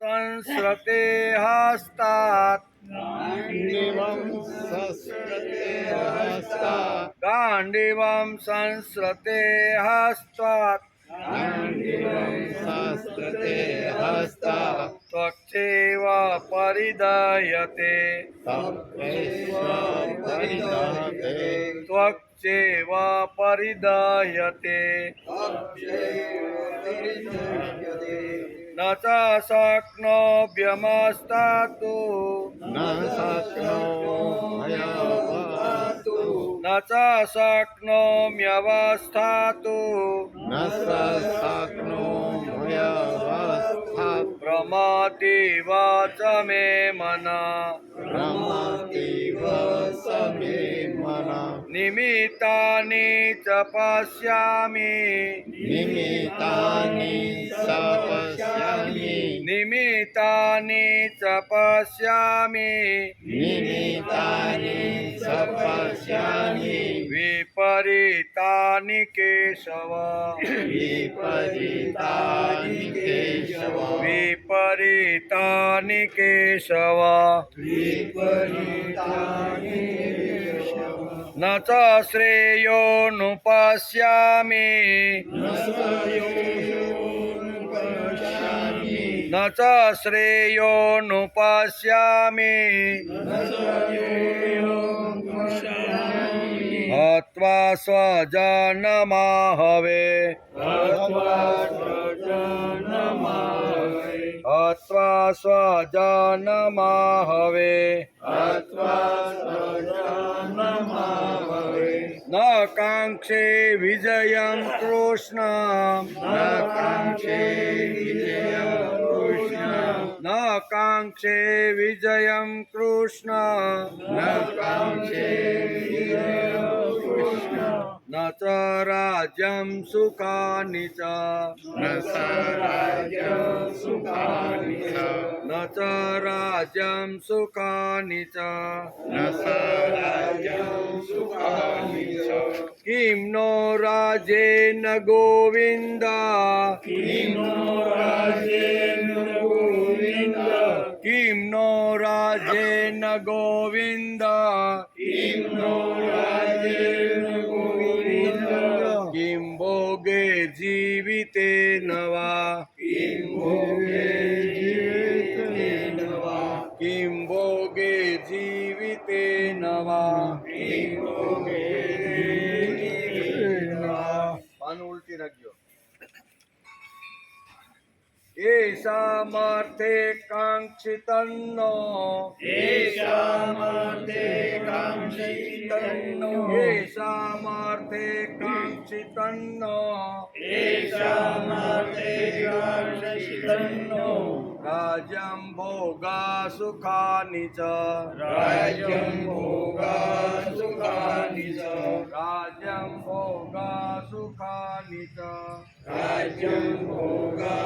संस्रते हस्तात् गाण्डीवं संस्कृते हस्तात् गाण्डीवं संस्रते हस्तात् गाण्डीवं संस्कृते हस्तात् त्वक्चैव परिधायते तप्यैव परिधायते त्वक्चैव परिधायते न च शक्नोम्यवस्थातु न शक्नोम्यवस्थातु न च शक्नोम्यवस्थातु न शक्नोम्यवस्थातु प्रमातीव च मे मनः प्रमातीव स मे मनः निमित्तानि च पश्यामि निमित्तानि च पश्यामि निमित्तानि च पश्यामि निमित्तानि च पश्यामि विपरीतानि केशव विपरीतानि केशव विपरीतानि केशव विपरीतानि केशव न च श्रेयोनुपश्यामि न श्रेयोनुपश्यामि न च श्रेयोनुपश्यामि हत्वा स्वजनमाहवे हत्वा स्वजनमाहवे न काङ्क्षे विजयं कृष्ण न काङ्क्षे विजयं कृष्ण न काङ्क्षे विजयं कृष्ण न काङ्क्षे विजयं कृष्ण न च राज्यं सुखानि च न स राज्यं सुखानि च न च राज्यं सुखानि च न स राज्यं सुखानि च किं नो राजेन गोविन्द किं नो राजेन गोविन्द किं नो राजेन गोविन्द किं नो राजेन गोविन्द किं भोगे जीवितेन वा किं भोगे जीवितेन वा किं भोगे जीवितेन वा किं भोगे जीवितेन वा पान उल्टी रखियो येषामर्थे काङ्क्षितन्नो येषामर्थे काङ्क्षितन्नो येषामर्थे काङ्क्षितन्नो येषामर्थे काङ्क्षितन्नो राज्यं भोगा सुखानि च राज्यं भोगा सुखानि च राज्यं भोगा सुखानि च राज्यं भोगा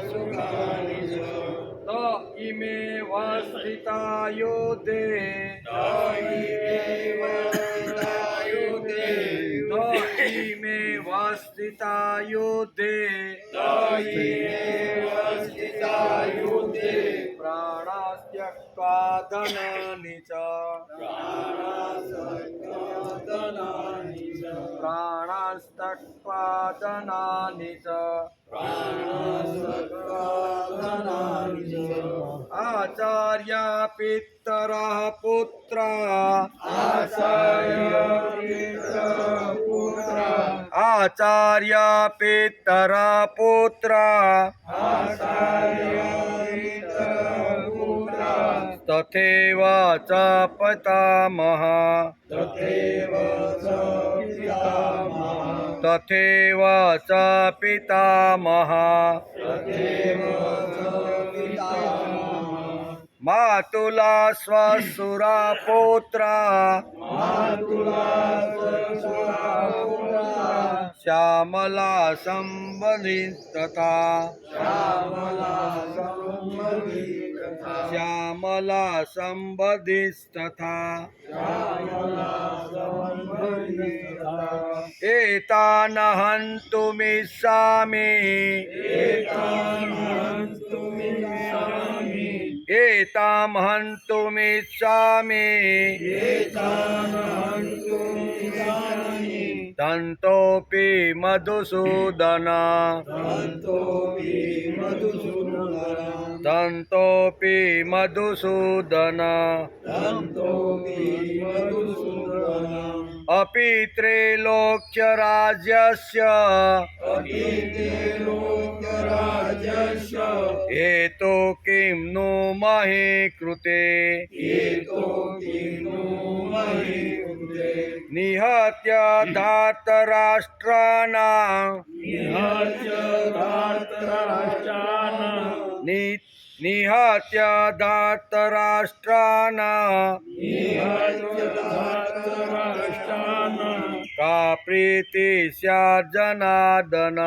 सुखानि च त इमेव स्थिता योधे तायिमेव स्थितायुधे त इमेव स्थिता योधे तायिमेव स्थितायुधे प्राणास्त्यक्त्वा धनानि च प्राणासक्तादनानि च प्राणास्त्यक्त्वा धनानि च प्राणासक्तादनानि च आचार्या पितरः पुत्रा आचार्य पितरपुत्र आचार्या पितरः पुत्रा आचार्य पितरपुत्र तथैव च पितामहः तथैव च पितामहः तथैव च पितामहः तथैव च पितामहः मातुला श्वशुरा पुत्रा मातुला स्वशुरा पुत्र શ્યામલા સંબધિતથા શ્યામલા સંબધિતથા એતાન હન્તુમિચ્છામિ एतां हन्तुमिच्छामि दन्तोऽपि मधुसूदन दन्तोऽपि मधुसूदन अपि त्रैलोक्यराज्यस्य हेतो किं नु महि कृते निहत्य धार्तराष्ट्राणां निहत्य धार्तराष्ट्राणां का प्रीति स्यात् जनार्दन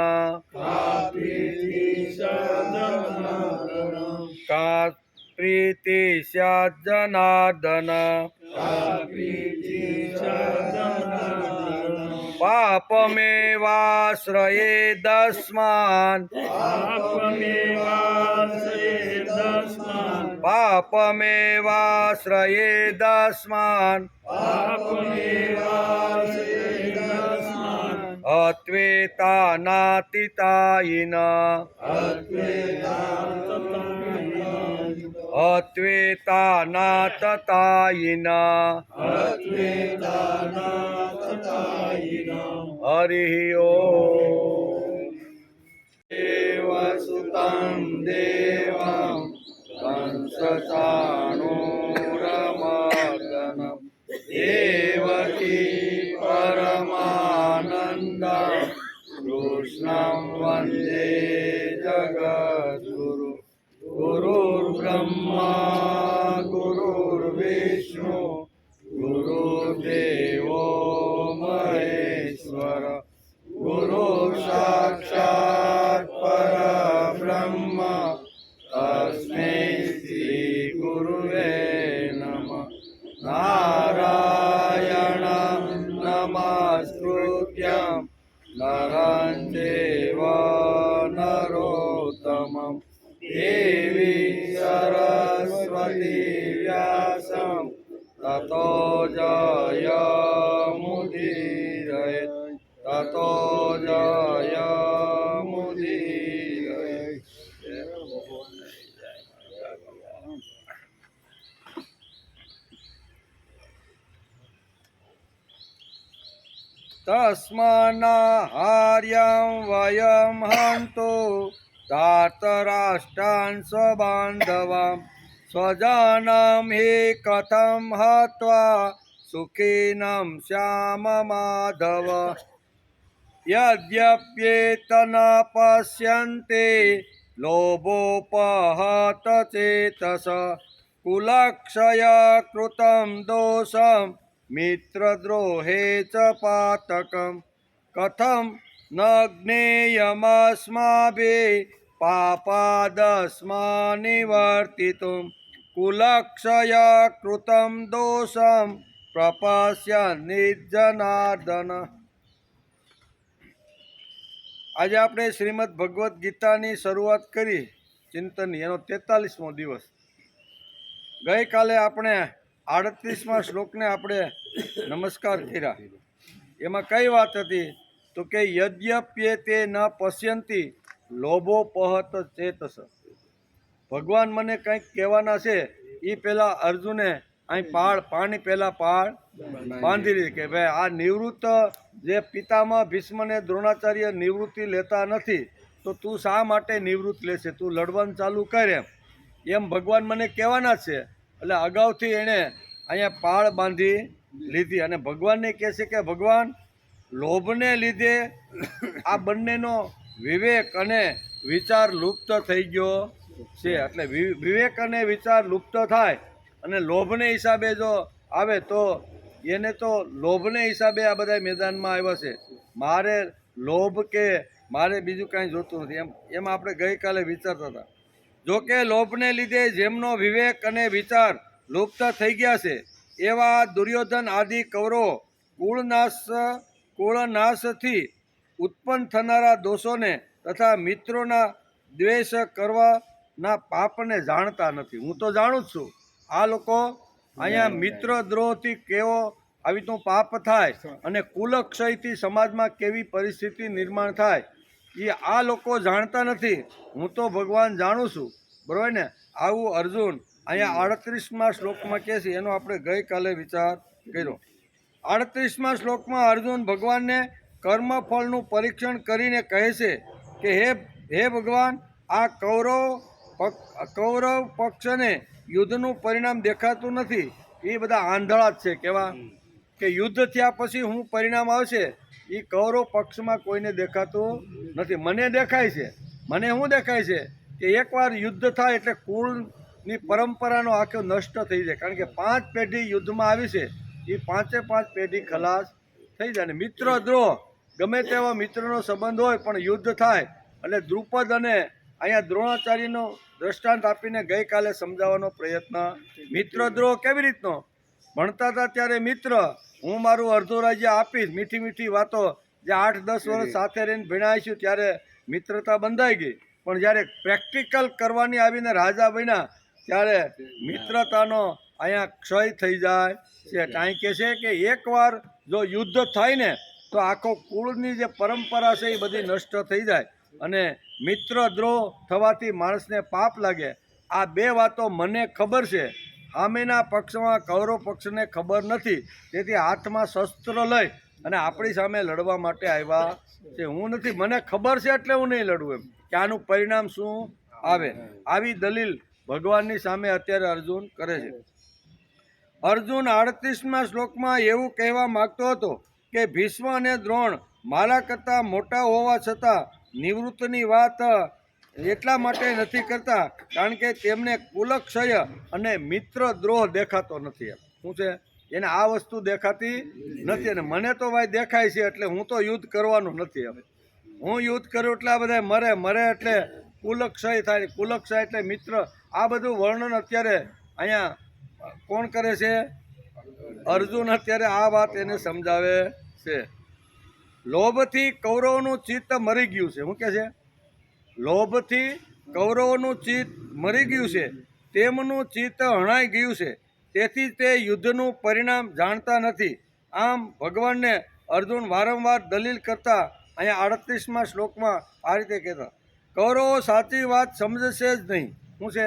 का प्रीति स्यात् जनार्दन पापमेवाश्रयेदस्मान् पापमेवाश्रयेदस्मान् अत्वेतानातितायिन अत्वेतानाततायिन हरिः ओम् देवसुतं देवं कंसचाणूरमर्दनं देवकी परमानन्दं कृष्णं वन्दे जगद्गुरु गुरुर्ब्रह्मा गुरुर्विष्णु गुरुर्देवो महेश्वर गुरु साक्षात् परब्रह्म तस्मै श्री गुरुवे नमः नारायणं नमस्कृत्यं नरं चैव नरोत्तमं देवी सरस्वती व्यासं ततो जयमुदीरयेत् ततो जयमुदीरयेत् तस्मान्नाहार्यं वयं हन्तु धार्तराष्ट्रान् स्वबान्धवान् स्वजनं हि कथं हत्वा सुखिनं श्याम माधव यद्यप्येतन पश्यन्ते लोभोपहत चेतस कुलक्षय कृतं दोषं मित्रद्रोहे च पातकं कथं न ज्ञेयमस्माभिः पापादस्मान्निवर्तितुं कुलक्षय कृतं दोषं प्रपश्यन् निर्जनार्दन। આજે આપણે શ્રીમદ ભગવદ્ ગીતાની શરૂઆત કરી ચિંતનની, એનો 43મો દિવસ। ગઈકાલે આપણે 38મા શ્લોકને આપણે નમસ્કાર કર્યા। એમાં કઈ વાત હતી તો કે યદ્યપ્યેતે ન પશ્યંતી લોભોપહત ચેતસ। ભગવાન મને કંઈક કહેવાના છે એ પહેલાં અર્જુને અહીં પાણી પહેલાં પાળ બાંધી લીધી કે ભાઈ આ નિવૃત્ત જે પિતામહ ભીષ્મને દ્રોણાચાર્ય નિવૃત્તિ લેતા નથી તો તું શા માટે નિવૃત્ત લેશે, તું લડવાનું ચાલુ કર એમ ભગવાન મને કહેવાના છે। એટલે અગાઉથી એણે અહીંયા પાળ બાંધી લીધી અને ભગવાનને કહે છે કે ભગવાન લોભને લીધે આ બંનેનો વિવેક અને વિચાર લુપ્ત થઈ ગયો છે। એટલે વિવેક અને વિચાર લુપ્ત થાય અને લોભને હિસાબે જો આવે તો એને તો લોભને હિસાબે આ બધા મેદાનમાં આવ્યા છે। મારે લોભ કે મારે બીજું કાંઈ જોતું નથી એમાં આપણે ગઈકાલે વિચારતા હતા. જોકે લોભને લીધે જેમનો વિવેક અને વિચાર લુપ્ત થઈ ગયા છે એવા દુર્યોધન આદિ કૌરવો કુળનાશથી ઉત્પન્ન થનારા દોષોને તથા મિત્રોના દ્વેષ કરવાના પાપને જાણતા નથી. હું તો જાણું જ છું. આ લોકો અહીંયા મિત્ર દ્રોહથી કેવો આવી રીતનું પાપ થાય અને કુલક્ષયથી સમાજમાં કેવી પરિસ્થિતિ નિર્માણ થાય એ આ લોકો જાણતા નથી. હું તો ભગવાન જાણું છું, બરાબર ને. આવું અર્જુન અહીંયા 38મા શ્લોકમાં કહે છે, એનો આપણે ગઈકાલે વિચાર કર્યો. 38મા શ્લોકમાં અર્જુન ભગવાનને કર્મફળનું પરીક્ષણ કરીને કહે છે કે હે ભગવાન, આ કૌરવ પક્ષને યુદ્ધનું પરિણામ દેખાતું નથી. એ બધા આંધળા જ છે. કેવા કે યુદ્ધ થયા પછી શું પરિણામ આવશે એ કૌરવ પક્ષમાં કોઈને દેખાતું નથી. મને દેખાય છે. મને શું દેખાય છે કે એકવાર યુદ્ધ થાય એટલે કુળની પરંપરાનો આખો નષ્ટ થઈ જાય. કારણ કે 5 પેઢી યુદ્ધમાં આવી છે, એ 5 પેઢી ખલાસ થઈ જાય. અને મિત્ર દ્રોહ, ગમે તેવા મિત્રનો સંબંધ હોય પણ યુદ્ધ થાય એટલે દ્રુપદ અને અહીંયા દ્રોણાચાર્યનો દ્રષ્ટાંત આપીને ગઈકાલે સમજાવવાનો પ્રયત્ન. મિત્ર દ્રોહ કેવી રીતનો? ભણતા હતા ત્યારે મિત્ર, હું મારું અડધું રાજ્ય આપીશ, મીઠી મીઠી વાતો, જે 8-10 વર્ષ સાથે રહીને ભણાવીશું ત્યારે મિત્રતા બંધાઈ ગઈ. પણ જ્યારે પ્રેક્ટિકલ કરવાની આવીને રાજા બન્યા ત્યારે મિત્રતાનો અહીંયા ક્ષય થઈ જાય છે. કાંઈ કહે છે કે એકવાર જો યુદ્ધ થાય ને તો આખો કુળની જે પરંપરા છે એ બધી નષ્ટ થઈ જાય અને મિત્ર દ્રોહ થવાથી માણસને પાપ લાગે. આ 2 વાતો મને ખબર છે. સામેના પક્ષમાં કૌરવ પક્ષને ખબર નથી. તેથી હાથમાં શસ્ત્ર લઈ અને આપણી સામે લડવા માટે આવ્યા છે. હું નથી, મને ખબર છે એટલે હું નહીં લડું એમ કે આનું પરિણામ શું આવે. આવી દલીલ ભગવાનની સામે અત્યારે અર્જુન કરે છે. અર્જુન 38મા શ્લોકમાં એવું કહેવા માગતો હતો કે ભીષ્મ અને દ્રોણ મારા કરતાં મોટા હોવા છતાં નિવૃત્તની વાત એટલા માટે નથી કરતા કારણ કે તેમને કુલક્ષય અને મિત્ર દ્રોહ દેખાતો નથી. શું છે? એને આ વસ્તુ દેખાતી નથી. અને મને તો ભાઈ દેખાય છે એટલે હું તો યુદ્ધ કરવાનું નથી. હવે હું યુદ્ધ કરું એટલે આ બધા મરે એટલે કુલક્ષય થાય. કુલક્ષય એટલે મિત્ર. આ બધું વર્ણન અત્યારે અહીંયા કોણ કરે છે? અર્જુન અત્યારે આ વાત એને સમજાવે છે. લોભથી કૌરવોનું ચિત્ત મરી ગયું છે. શું કહે છે? લોભથી કૌરવોનું ચિત્ત મરી ગયું છે, તેમનું ચિત્ત હણાઈ ગયું છે, તેથી તે યુદ્ધનું પરિણામ જાણતા નથી. આમ ભગવાનને અર્જુન વારંવાર દલીલ કરતા અહીંયા 38મા શ્લોકમાં આ રીતે કહેતા, કૌરવો સાચી વાત સમજશે જ નહીં. શું છે?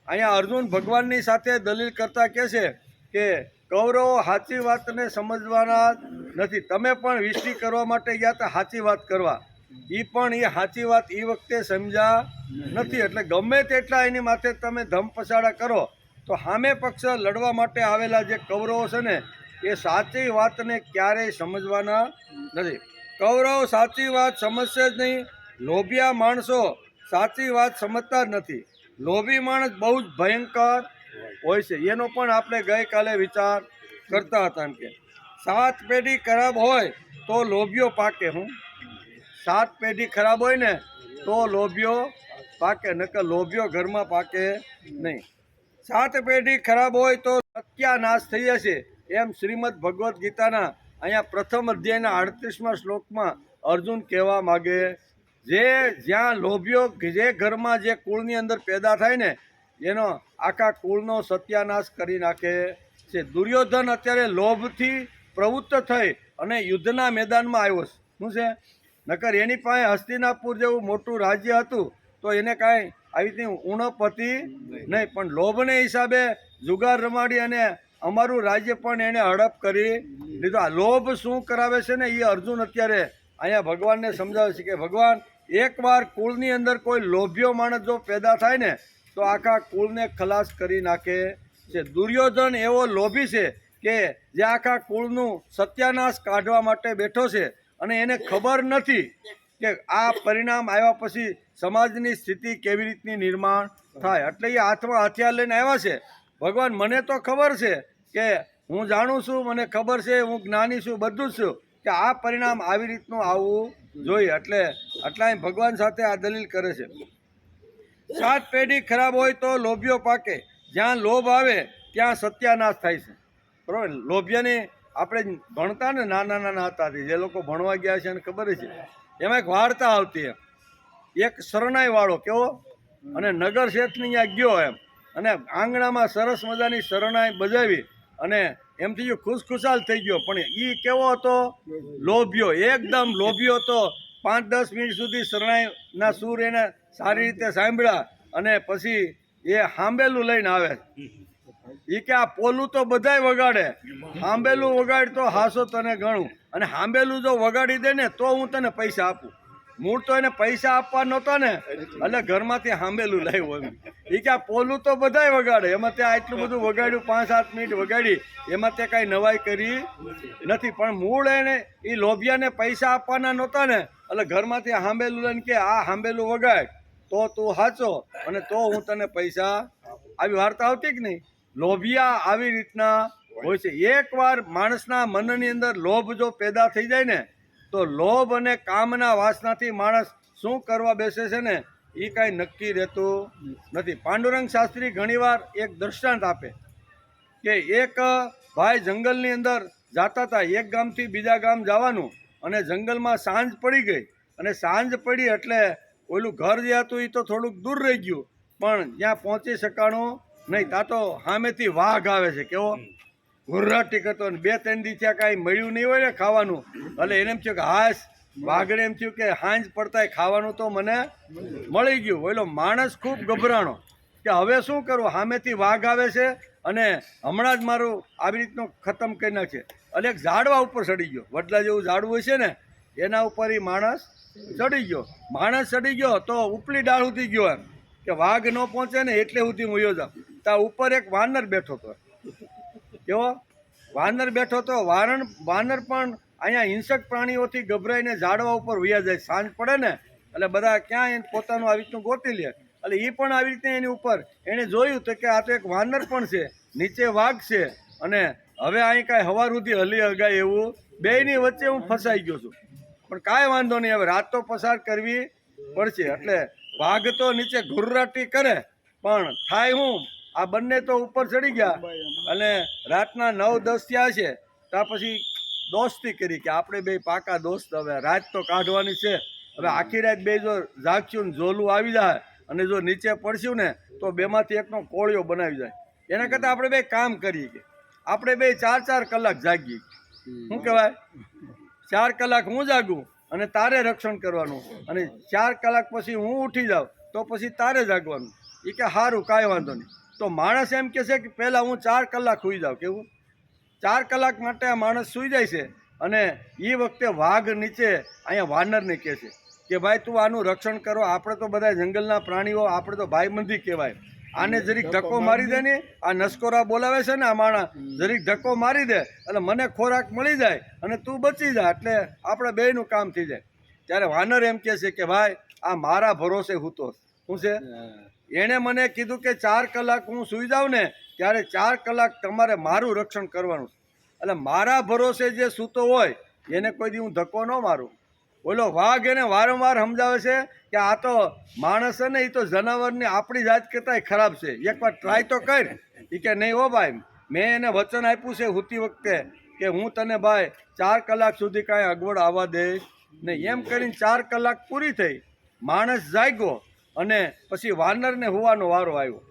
અહીંયા અર્જુન ભગવાનની સાથે દલીલ કરતા કહે છે કે કૌરવો સાચી વાતને સમજવાના નથી. તમે પણ વિષ્ટિ કરવા માટે ગયા હતા સાચી વાત કરવા, એ પણ એ સાચી વાત એ વખતે સમજ્યા નથી. એટલે ગમે તેટલા એની માથે તમે ધમપછાડા કરો તો સામે પક્ષ લડવા માટે આવેલા જે કૌરવો છે ને એ સાચી વાતને ક્યારેય સમજવાના નથી. કૌરવ સાચી વાત સમજશે જ નહીં. લોભિયા માણસો સાચી વાત સમજતા જ નથી. લોભી માણસ બહુ જ ભયંકર હોય છે. એનો પણ આપણે ગઈકાલે વિચાર કરતા હતા. એમ કે 7 પેઢી ખરાબ હોય તો લોભિયો પાકે. હું 7 પેઢી ખરાબ હોય ને તો લોભિયો પાકે, નકર લોભિયો ઘરમાં પાકે નહીં. 7 પેઢી ખરાબ હોય તો સત્યાનાશ થઈ જશે. એમ શ્રીમદ ભગવદ્ ગીતાના અહીંયા પ્રથમ અધ્યાયના 38મા શ્લોકમાં અર્જુન કહેવા માગે. જ્યાં લોભિયો જે ઘરમાં જે કુળની અંદર પેદા થાય ને એનો આખા કુળનો સત્યાનાશ કરી નાખે છે. દુર્યોધન અત્યારે લોભથી પ્રવૃત્ત થઈ અને યુદ્ધના મેદાનમાં આવ્યો છે. શું છે? નકર એની પાસે હસ્તિનાપુર જેવું મોટું રાજ્ય હતું તો એને કાંઈ આવી રીતે ઉણપ હતી નહીં. પણ લોભને હિસાબે જુગાર રમાડી અને અમારું રાજ્ય પણ એને હડપ કરી લીધું. આ લોભ શું કરાવે છે ને એ અર્જુન અત્યારે અહીંયા ભગવાનને સમજાવે છે કે ભગવાન, એકવાર કુળની અંદર કોઈ લોભિયો માણસ જો પેદા થાય ને તો આખા કુળને ખલાસ કરી નાખે છે. દુર્યોધન એવો લોભી છે કે જે આખા કુળનું સત્યાનાશ કાઢવા માટે બેઠો છે અને એને ખબર નથી કે આ પરિણામ આવ્યા પછી સમાજની સ્થિતિ કેવી રીતની નિર્માણ થાય. એટલે એ હાથમાં હથિયાર લઈને આવ્યા છે. ભગવાન, મને તો ખબર છે કે હું જાણું છું, મને ખબર છે, હું જ્ઞાની છું, બધું જ છું, કે કે આ પરિણામ આવી રીતનું આવવું જોઈએ. એટલે આટલા ભગવાન સાથે આ દલીલ કરે છે. 7 પેઢી ખરાબ હોય તો લોભિયો પાકે. જ્યાં લોભ આવે ત્યાં સત્યાનાશ થાય છે. બરાબર. લોભિયાની આપણે ભણતા ને નાના હતા જે લોકો ભણવા ગયા છે એને ખબર છે. એમાં એક વાર્તા આવતી એક શરણાઈ વાળો કેવો અને નગર શેઠની ત્યાં ગયો એમ અને આંગણામાં સરસ મજાની શરણાઈ બજાવી અને એમ થઈ ગયો ખુશખુશાલ થઈ ગયો. પણ એ કેવો હતો? લોભિયો, એકદમ લોભિયો હતો. 5-10 મિનિટ સુધી શરણાઈના સૂર એને સારી રીતે સાંભળ્યા અને પછી એ હાંબેલું લઈને આવે. એ કે આ પોલું તો બધાય વગાડે, હાંબેલું વગાડ તો હાસો તને ગણું, અને હાંબેલું જો વગાડી દે ને તો હું તને પૈસા આપું. મૂળ તો એને પૈસા આપવા નહોતા ને એટલે ઘરમાંથી હાંબેલું લાવ્યું એમ. એ કે આ પોલું તો બધાય વગાડે, એમાં ત્યાં આટલું બધું વગાડ્યું, 5-7 મિનિટ વગાડી, એમાં તે કાંઈ નવાઈ કરી નથી. પણ મૂળ એને એ લોભિયાને પૈસા આપવાના નહોતા ને એટલે ઘરમાંથી હાંબેલું લઈને કે આ હાંબેલું વગાડ તો તું સાચો અને તો હું તને પૈસા. આવી વાર્તા આવતી કે નહીં? લોભિયા આવી રીતના હોય છે. એકવાર માણસના મનની અંદર લોભ જો પેદા થઈ જાય ને તો લોભ અને કામના વાસનાથી માણસ શું કરવા બેસે છે ને એ કાંઈ નક્કી રહેતું નથી. પાંડુરંગ શાસ્ત્રી ઘણીવાર એક દૃષ્ટાંત આપે કે એક ભાઈ જંગલની અંદર જતા હતા, એક ગામથી બીજા ગામ જવાનું, અને જંગલમાં સાંજ પડી ગઈ અને સાંજ પડી એટલે ઓલું ઘર જે હતું એ તો થોડુંક દૂર રહી ગયું પણ ત્યાં પહોંચી શકાણું નહીં. ત્યાં તો સામેથી વાઘ આવે છે, કેવો ઘુર્રાટી કરતો, 2-3 દી ત્યાં કાંઈ મળ્યું નહીં હોય ને ખાવાનું એટલે એને એમ થયું કે હાશ વાઘને એમ થયું કે સાંજ પડતા ખાવાનું તો મને મળી ગયું. ઓલો માણસ ખૂબ ગભરાણો કે હવે શું કરવું, સામેથી વાઘ આવે છે અને હમણાં જ મારું આવી રીતનું ખતમ કરી નાખશે. એટલે એક ઝાડવા ઉપર ચડી ગયો, વડલા જેવું ઝાડવું છે ને એના ઉપર એ માણસ ચડી ગયો. માણસ ચડી ગયો તો ઉપલી ડાળ સુધી ગયો એમ કે વાઘ ન પહોંચે ને એટલે સુધી હું યો જાઉં. ત્યાં ઉપર એક વાનર બેઠો હતો. કેવો વાનર બેઠો હતો. વાનર પણ અહીંયા હિંસક પ્રાણીઓથી ગભરાઈને ઝાડવા ઉપર વયા જાય. સાંજ પડે ને એટલે બધા ક્યાં પોતાનું આવી રીતનું ગોતી લે. એટલે એ પણ આવી રીતે એની ઉપર એણે જોયું તો કે આ તો એક વાનર પણ છે, નીચે વાઘ છે અને હવે અહીં કાંઈ હવાર સુધી હલી હગાય એવું બેયની વચ્ચે હું ફસાઈ ગયો છું. પણ કાંઈ વાંધો નહીં, હવે રાત તો પસાર કરવી પડશે. એટલે વાઘ તો નીચે ઘુર્રાટી કરે પણ થાય હું, આ બંને તો ઉપર ચડી ગયા અને રાતના 9-10 થયા છે. ત્યાં પછી દોસ્તી કરી કે આપણે બે પાકા દોસ્ત, હવે રાત તો કાઢવાની છે. હવે આખી રાત બે જો જાગશું ને ઝોલું આવી જાય અને જો નીચે પડશું ને તો બેમાંથી એકનો કોળિયો બનાવી જાય. એના કરતાં આપણે બે કામ કરીએ કે આપણે બે 4-4 કલાક જાગીએ. શું કહેવાય, 4 કલાક હું જાગું અને તારે રક્ષણ કરવાનું, અને 4 કલાક પછી હું ઉઠી જાઉં તો પછી તારે જાગવાનું. એ કે સારું, કાંઈ વાંધો નહીં. તો માણસ એમ કહે છે કે પહેલાં હું 4 કલાક સૂઈ જાઉં. કેવું 4 કલાક માટે આ માણસ સૂઈ જાય છે અને એ વખતે વાઘ નીચે અહીંયા વાનરને કહે છે કે ભાઈ તું આનું રક્ષણ કરો, આપણે તો બધા જંગલના પ્રાણીઓ, આપણે તો ભાઈબંધી કહેવાય, આને જરીક ધક્કો મારી દે ને, આ નસકોરા બોલાવે છે ને આ માણસ, જરીક ધક્કો મારી દે એટલે મને ખોરાક મળી જાય અને તું બચી જા, એટલે આપણે બેયનું કામ થઈ જાય. ત્યારે વાનર એમ કહે છે કે ભાઈ આ મારા ભરોસે હૂતો. શું છે, એણે મને કીધું કે 4 કલાક હું સૂઈ જાઉં ને ત્યારે 4 કલાક તમારે મારું રક્ષણ કરવાનું. એટલે મારા ભરોસે જે સૂતો હોય એને કોઈ દી હું ધક્કો ન મારું. બોલો વાઘ એને વારંવાર સમજાવે છે કે આ તો માણસ છે ને એ તો જનાવરની આપણી જાત કરતાંય ખરાબ છે, એકવાર ટ્રાય તો કર. એ કે નહીં હો ભાઈ, મેં એને વચન આપ્યું છે સૂતી વખતે કે હું તને ભાઈ 4 કલાક સુધી કાંઈ અગવડ આવવા દઈશ નહીં. એમ કરીને 4 કલાક પૂરી થઈ, માણસ જાગ્યો અને પછી વાનરને હુવાનો વારો આવ્યો.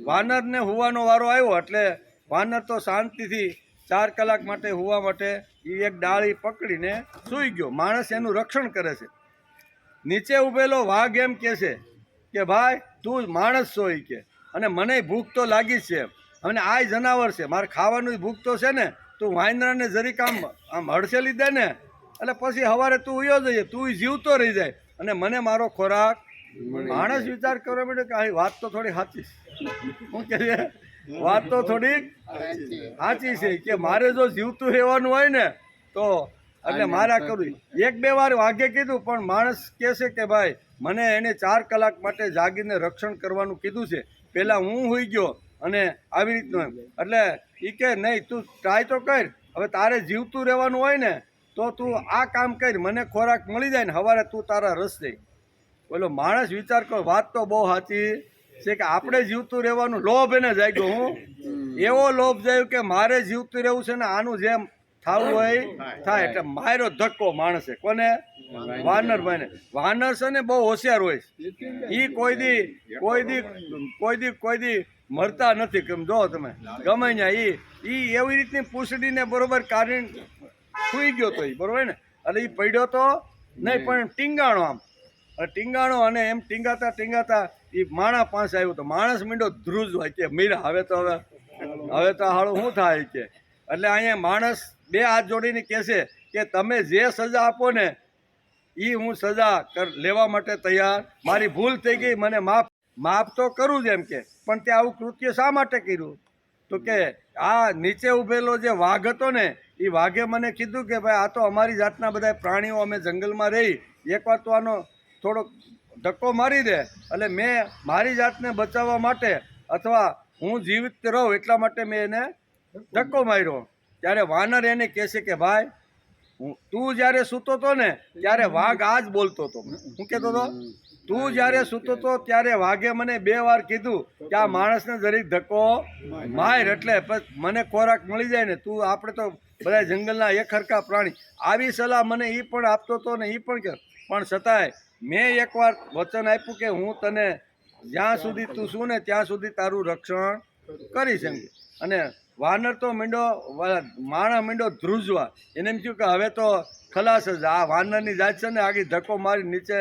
વાનરને હુવાનો વારો આવ્યો એટલે વાનર તો શાંતિથી 4 કલાક માટે હુવા માટે એ એક ડાળી પકડીને સૂઈ ગયો. માણસ એનું રક્ષણ કરે છે. નીચે ઊભેલો વાઘ એમ કહે છે કે ભાઈ તું માણસ છો એ કે, અને મને ભૂખ તો લાગી જ છે અને આ જનાવર છે, મારે ખાવાનું ભૂખ તો છે ને, તું વાંદરાને જરીક આમ હડસેલી દે ને એટલે પછી સવારે તું ઉયો જઈએ, તું જીવતો રહી જાય અને મને મારો ખોરાક. માણસ વિચાર કરવા માંડ્યો કે આ વાત તો થોડી સાચી છે. શું કહે છે, વાત તો થોડીક સાચી છે કે મારે જો જીવતું રહેવાનું હોય ને તો એટલે મારે કરવું. 1-2 વાર વાઘે કીધું પણ માણસ કહે છે કે ભાઈ મને એને 4 કલાક માટે જાગીને રક્ષણ કરવાનું કીધું છે, પહેલાં હું સૂઈ ગયો અને આવી રીતનું એમ. એટલે એ કે નહીં તું ટ્રાય તો કર, હવે તારે જીવતું રહેવાનું હોય ને તો તું આ કામ કરી, મને ખોરાક મળી જાય ને સવારે તું તારા રસ જઈ. બોલો માણસ વિચાર કરો, વાત તો બહુ સાચી છે કે આપણે જીવતું રહેવાનું લોભ એને જાગ્યો. હું એવો લોભ જાગ્યો કે મારે જીવતું રહેવું છે ને આનું જેમ થવું હોય થાય. એટલે માર્યો ધક્કો માણસે. કોને? વાનરભાઈને. વાનર છે ને બહુ હોશિયાર હોય. એ કોઈ દી મરતા નથી. કેમ જો તમે ગમે ત્યાં એ એવી રીતની પૂછડીને બરોબર કાઢીને સુઈ ગયો તો એ બરોબર ને. એટલે એ પડ્યો તો નહીં પણ ટીંગાણો આમ ટીંગાણો, અને એમ ટીંગાતા એ માણસ પાસે આવ્યું તો માણસ મીંડો ધ્રુજવા કે મીરા હવે તો હાળું શું થાય કે. એટલે અહીંયા માણસ બે હાથ જોડીને કહેશે કે તમે જે સજા આપો ને એ હું સજા લેવા માટે તૈયાર. મારી ભૂલ થઈ ગઈ, મને માફ તો કરું જ એમ કે. પણ તે આવું કૃત્ય શા માટે કર્યું? તો કે આ નીચે ઉભેલો જે વાઘ હતો ને એ વાઘે મને કીધું કે ભાઈ આ તો અમારી જાતના બધા પ્રાણીઓ, અમે જંગલમાં રહી, એકવાર તો આનો થોડોક ધક્કો મારી દે. એટલે મેં મારી જાતને બચાવવા માટે અથવા હું જીવિત રહું એટલા માટે મેં એને ધક્કો માર્યો. ત્યારે વાનર એને કહેશે કે ભાઈ તું જ્યારે સૂતો હતો ને ત્યારે વાઘ આ જ બોલતો હતો. હું કહેતો હતો તું જ્યારે સૂતો હતો ત્યારે વાઘે મને 2 વાર કીધું કે આ માણસને જરીક ધક્કો માર એટલે મને ખોરાક મળી જાય ને. તું આપણે તો બધા જંગલના એક હરખા પ્રાણી. આવી સલાહ મને એ પણ આપતો હતો ને એ પણ કે પણ છતાંય મેં એકવાર વચન આપ્યું કે હું તને જ્યાં સુધી તું શું ને ત્યાં સુધી તારું રક્ષણ કરીશ એમ. અને વાનર તો માણસ મીંડો ધ્રુજવા. એને એમ થયું કે હવે તો ખલાસ જ, આ વાનરની જાત છે ને આગળ ધક્કો મારી નીચે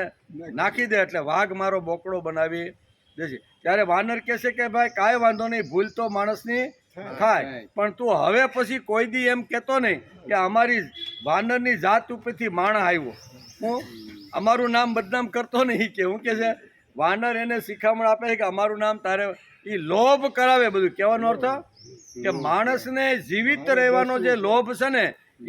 નાખી દે એટલે વાઘ મારો બોકડો બનાવી દેશે. ત્યારે વાનર કહેશે કે ભાઈ કાંઈ વાંધો નહીં, ભૂલ તો માણસની થાય, પણ તું હવે પછી કોઈ દી એમ કહેતો નહીં કે અમારી વાનરની જાત ઉપરથી માણસ આવ્યો. હું અમારું નામ બદનામ કરતો નહીં કે. હું કે છે વાનર એને શિખામણ આપે છે કે અમારું નામ તારે. એ લોભ કરાવે બધું. કહેવાનો અર્થ કે માણસને જીવિત રહેવાનો જે લોભ છે ને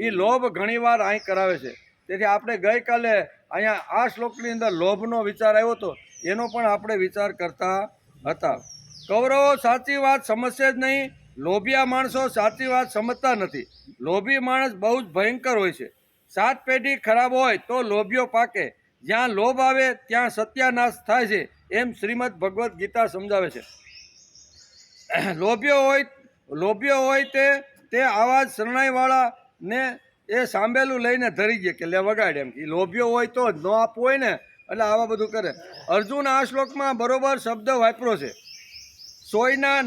એ લોભ ઘણીવાર અહીં કરાવે છે. તેથી આપણે ગઈકાલે અહીંયા આ શ્લોકની અંદર લોભનો વિચાર આવ્યો હતો, એનો પણ આપણે વિચાર કરતા હતા. કૌરવો સાચી વાત સમજશે જ નહીં. લોભિયા માણસો સાચી વાત સમજતા નથી. લોભી માણસ બહુ જ ભયંકર હોય છે. 7 પેઢી ખરાબ હોય તો લોભીઓ પાકે. જ્યાં લોભ આવે ત્યાં સત્યાનાશ થાય છે, એમ શ્રીમદ ભગવદ્ ગીતા સમજાવે છે. લોભીઓ હોય તે આવા જ શરણાઈવાળાને એ સાંભેલું લઈને ધરી ગયા કે લે વગાડ એમ. એ લોભીઓ હોય તો જ, ન આપવું હોય ને એટલે આવા બધું કરે. અર્જુન આ શ્લોકમાં બરોબર શબ્દ વાપર્યો છે. સોયના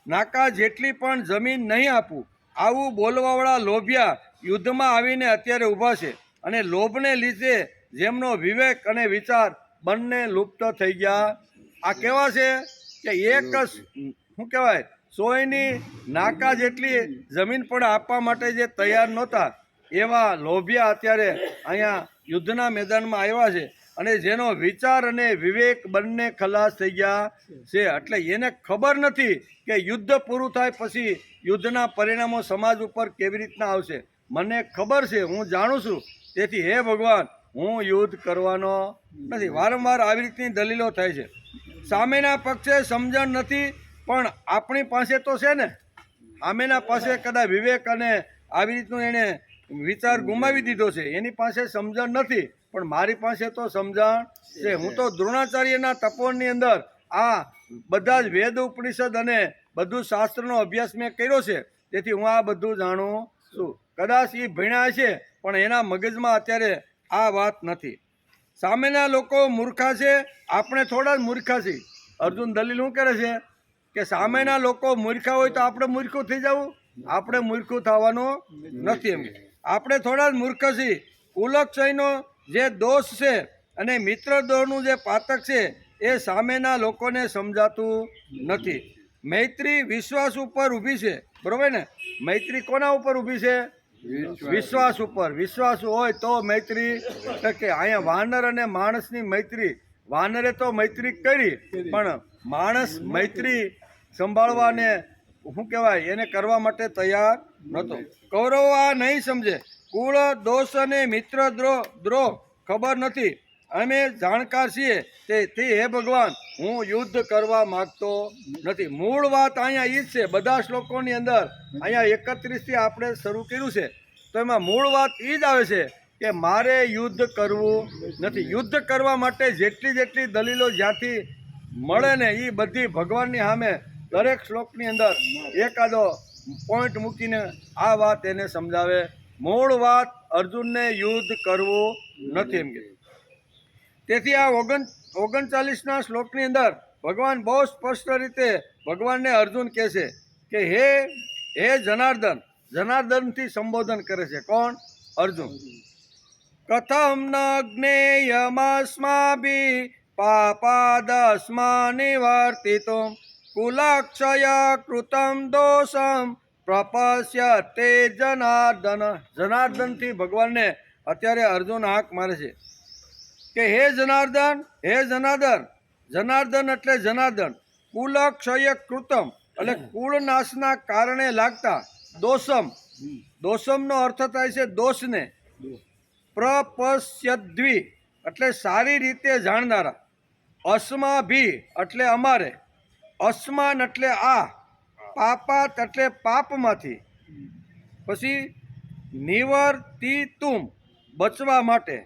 નાકા જેટલી પણ જમીન નહીં આપું, આવું બોલવાવાળા લોભિયા યુદ્ધમાં આવીને અત્યારે ઊભા છે. અને લોભને લીધે જેમનો વિવેક અને વિચાર બંને લુપ્ત થઈ ગયા. આ કેવા છે કે એક શું કહેવાય, સોયની નાકા જેટલી જમીન પણ આપવા માટે જે તૈયાર નહોતા એવા લોભિયા અત્યારે અહીંયા યુદ્ધના મેદાનમાં આવ્યા છે. અને જેનો વિચાર અને વિવેક બંને ખલાસ થઈ ગયા છે. એટલે એને ખબર નથી કે યુદ્ધ પૂરું થાય પછી યુદ્ધના પરિણામો સમાજ ઉપર કેવી રીતના આવશે. મને ખબર છે, હું જાણું છું, તેથી હે ભગવાન હું યુદ્ધ કરવાનો નથી. વારંવાર આવી રીતની દલીલો થાય છે. સામેના પક્ષે સમજણ નથી, પણ આપણી પાસે તો છે ને. સામેના પાસે કદાચ વિવેક અને આવી રીતનું એણે વિચાર ગુમાવી દીધો છે, એની પાસે સમજણ નથી, પણ મારી પાસે તો સમજણ છે. હું તો દ્રોણાચાર્યના તપોવનની અંદર આ બધા જ વેદ ઉપનિષદ અને બધું શાસ્ત્રનો અભ્યાસ મેં કર્યો છે, તેથી હું આ બધું જાણું છું. કદાચ એ ભણ્યા છે પણ એના મગજમાં અત્યારે આ વાત નથી. સામેના લોકો મૂર્ખા છે, આપણે થોડા જ મૂર્ખા છીએ. અર્જુન દલીલ શું કરે છે કે સામેના લોકો મૂર્ખા હોય તો આપણે મૂર્ખું થઈ જવું? આપણે મૂર્ખું થવાનું નથી. એમ આપણે થોડા જ મૂર્ખ છીએ. કુલક્ષયનો જે દોષ છે અને મિત્રદ્રોહનું જે પાતક છે એ સામેના લોકોને સમજાતું નથી. મૈત્રી વિશ્વાસ ઉપર ઊભી છે, બરોબર ને? મૈત્રી કોના ઉપર ઊભી છે? વિશ્વાસ ઉપર. વિશ્વાસ હોય તો મૈત્રી ટકે. અહીંયા વાનર અને માણસની મૈત્રી, વાનરે તો મૈત્રી કરી પણ માણસ મૈત્રી સંભાળવાને શું કહેવાય એને કરવા માટે તૈયાર નહોતો. કૌરવો આ નહીં સમજે. કુળ દોષ અને મિત્ર દ્રોહ ખબર નથી. અમે જાણકાર છીએ, તેથી હે ભગવાન હું યુદ્ધ કરવા માગતો નથી. મૂળ વાત અહીંયા એ જ છે. બધા શ્લોકોની અંદર અહીંયા 31થી આપણે શરૂ કર્યું છે તો એમાં મૂળ વાત એ જ આવે છે કે મારે યુદ્ધ કરવું નથી. યુદ્ધ કરવા માટે જેટલી દલીલો જ્યાંથી મળે ને એ બધી ભગવાનની સામે દરેક શ્લોકની અંદર એકાદો પોઈન્ટ મૂકીને આ વાત એને સમજાવે. મૂળ વાત અર્જુનને યુદ્ધ કરવું નથી એમ કે. તેથી આ 39ના શ્લોકની અંદર ભગવાન બહુ સ્પષ્ટ રીતે ભગવાનને અર્જુન કહે છે કે હે જનાર્દન, જનાર્દનથી સંબોધન કરે છે. કોણ? અર્જુન. કથમ ન જ્ઞેયમસ્માભિ પાપાદસ્મા નિવર્તિતું કુલક્ષય કૃતમ દોષમ પ્રપશ્ય તે જનાર્દન. જનાર્દનથી ભગવાનને અત્યારે અર્જુન હાક મારે છે કે હે જનાર્દન, હે જનાર્દન. જનાર્દન એટલે જનાર્દન. કુલક્ષય કૃતમ એટલે કુળ નાશના કારણે લાગતા દોષમ. દોષમનો અર્થ થાય છે દોષને. પ્રપશ્યદ્વિ એટલે સારી રીતે જાણનારા. અસ્માભી એટલે અમારે. અસ્માન એટલે આ. પાપાત એટલે પાપમાંથી. પછી નિવર્તિતુમ બચવા માટે.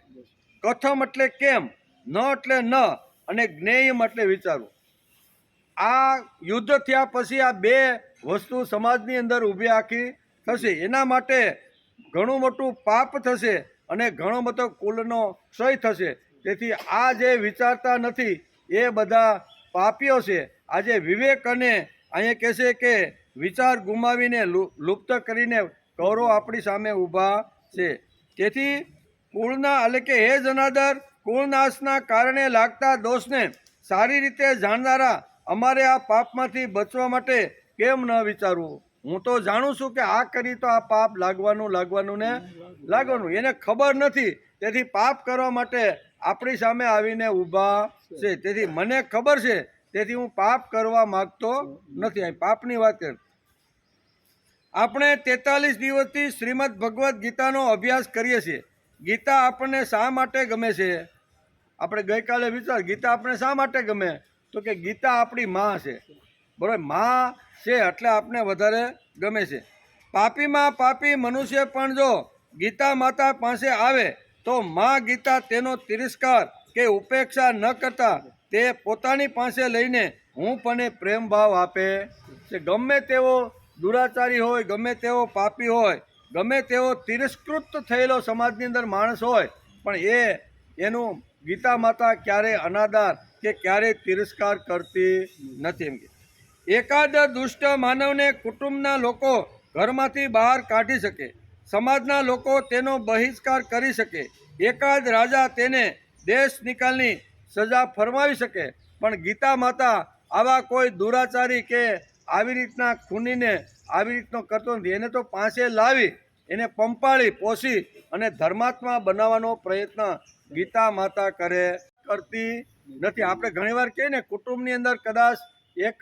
કથમ એટલે કેમ. ન એટલે ન. અને જ્ઞેયમ એટલે વિચારવું. આ યુદ્ધ થયા પછી આ બે વસ્તુ સમાજની અંદર ઊભી આખી થશે. એના માટે ઘણું મોટું પાપ થશે અને ઘણો બધો કુલનો ક્ષય થશે. તેથી આ જે વિચારતા નથી એ બધા પાપીઓ છે. આજે વિવેક અને અહીંયા કહે છે કે વિચાર ગુમાવીને લુપ્ત કરીને કૌરવો આપણી સામે ઊભા છે. તેથી કુળના એટલે કે હે જનાર્દન, કુળનાશના કારણે લાગતા દોષને સારી રીતે જાણનારા અમારે આ પાપમાંથી બચવા માટે કેમ ન વિચારવું? હું તો જાણું છું કે આ કરી તો આ પાપ લાગવાનું ને લાગવાનું. એને ખબર નથી, તેથી પાપ કરવા માટે આપણી સામે આવીને ઊભા છે. તેથી મને ખબર છે, તેથી હું પાપ કરવા માગતો નથી. અહીં પાપની વાત કરી. આપણે 43 દિવસથી શ્રીમદ ભગવદ્ ગીતાનો અભ્યાસ કરીએ છીએ. ગીતા આપણને શા માટે ગમે છે? આપણે ગઈકાલે વિચાર, ગીતા આપણે શા માટે ગમે? તો કે ગીતા આપણી માં છે. બરાબર, માં છે એટલે આપણે વધારે ગમે છે. પાપીમાં પાપી મનુષ્ય પણ જો ગીતા માતા પાસે આવે તો માં ગીતા તેનો તિરસ્કાર કે ઉપેક્ષા ન કરતા તે પોતાની પાસે લઈને હું પણ પ્રેમ ભાવ આપે છે. ગમે તેવો દુરાચારી હોય, ગમે તેવો પાપી હોય, ગમે તેવો તિરસ્કૃત થયેલો સમાજની અંદર માણસ હોય, પણ એનું ગીતા માતા ક્યારેય અનાદાર કે ક્યારેય તિરસ્કાર કરતી નથી. એમ કે એકાદ દુષ્ટ માનવને કુટુંબના લોકો ઘરમાંથી બહાર કાઢી શકે, સમાજના લોકો તેનો બહિષ્કાર કરી શકે, એકાદ રાજા તેને દેશ નિકાલની સજા ફરમાવી શકે, પણ ગીતા માતા આવા કોઈ દુરાચારી કે આવી રીતના ખૂનીને આવી રીતનો કરતો નથી. એને તો પાસે લાવી એને પંપાળી પોષી અને ધર્માત્મા બનાવવાનો પ્રયત્ન ગીતા માતા કરતી નથી. આપણે ઘણીવાર કહીએ ને, કુટુંબની અંદર કદાચ એક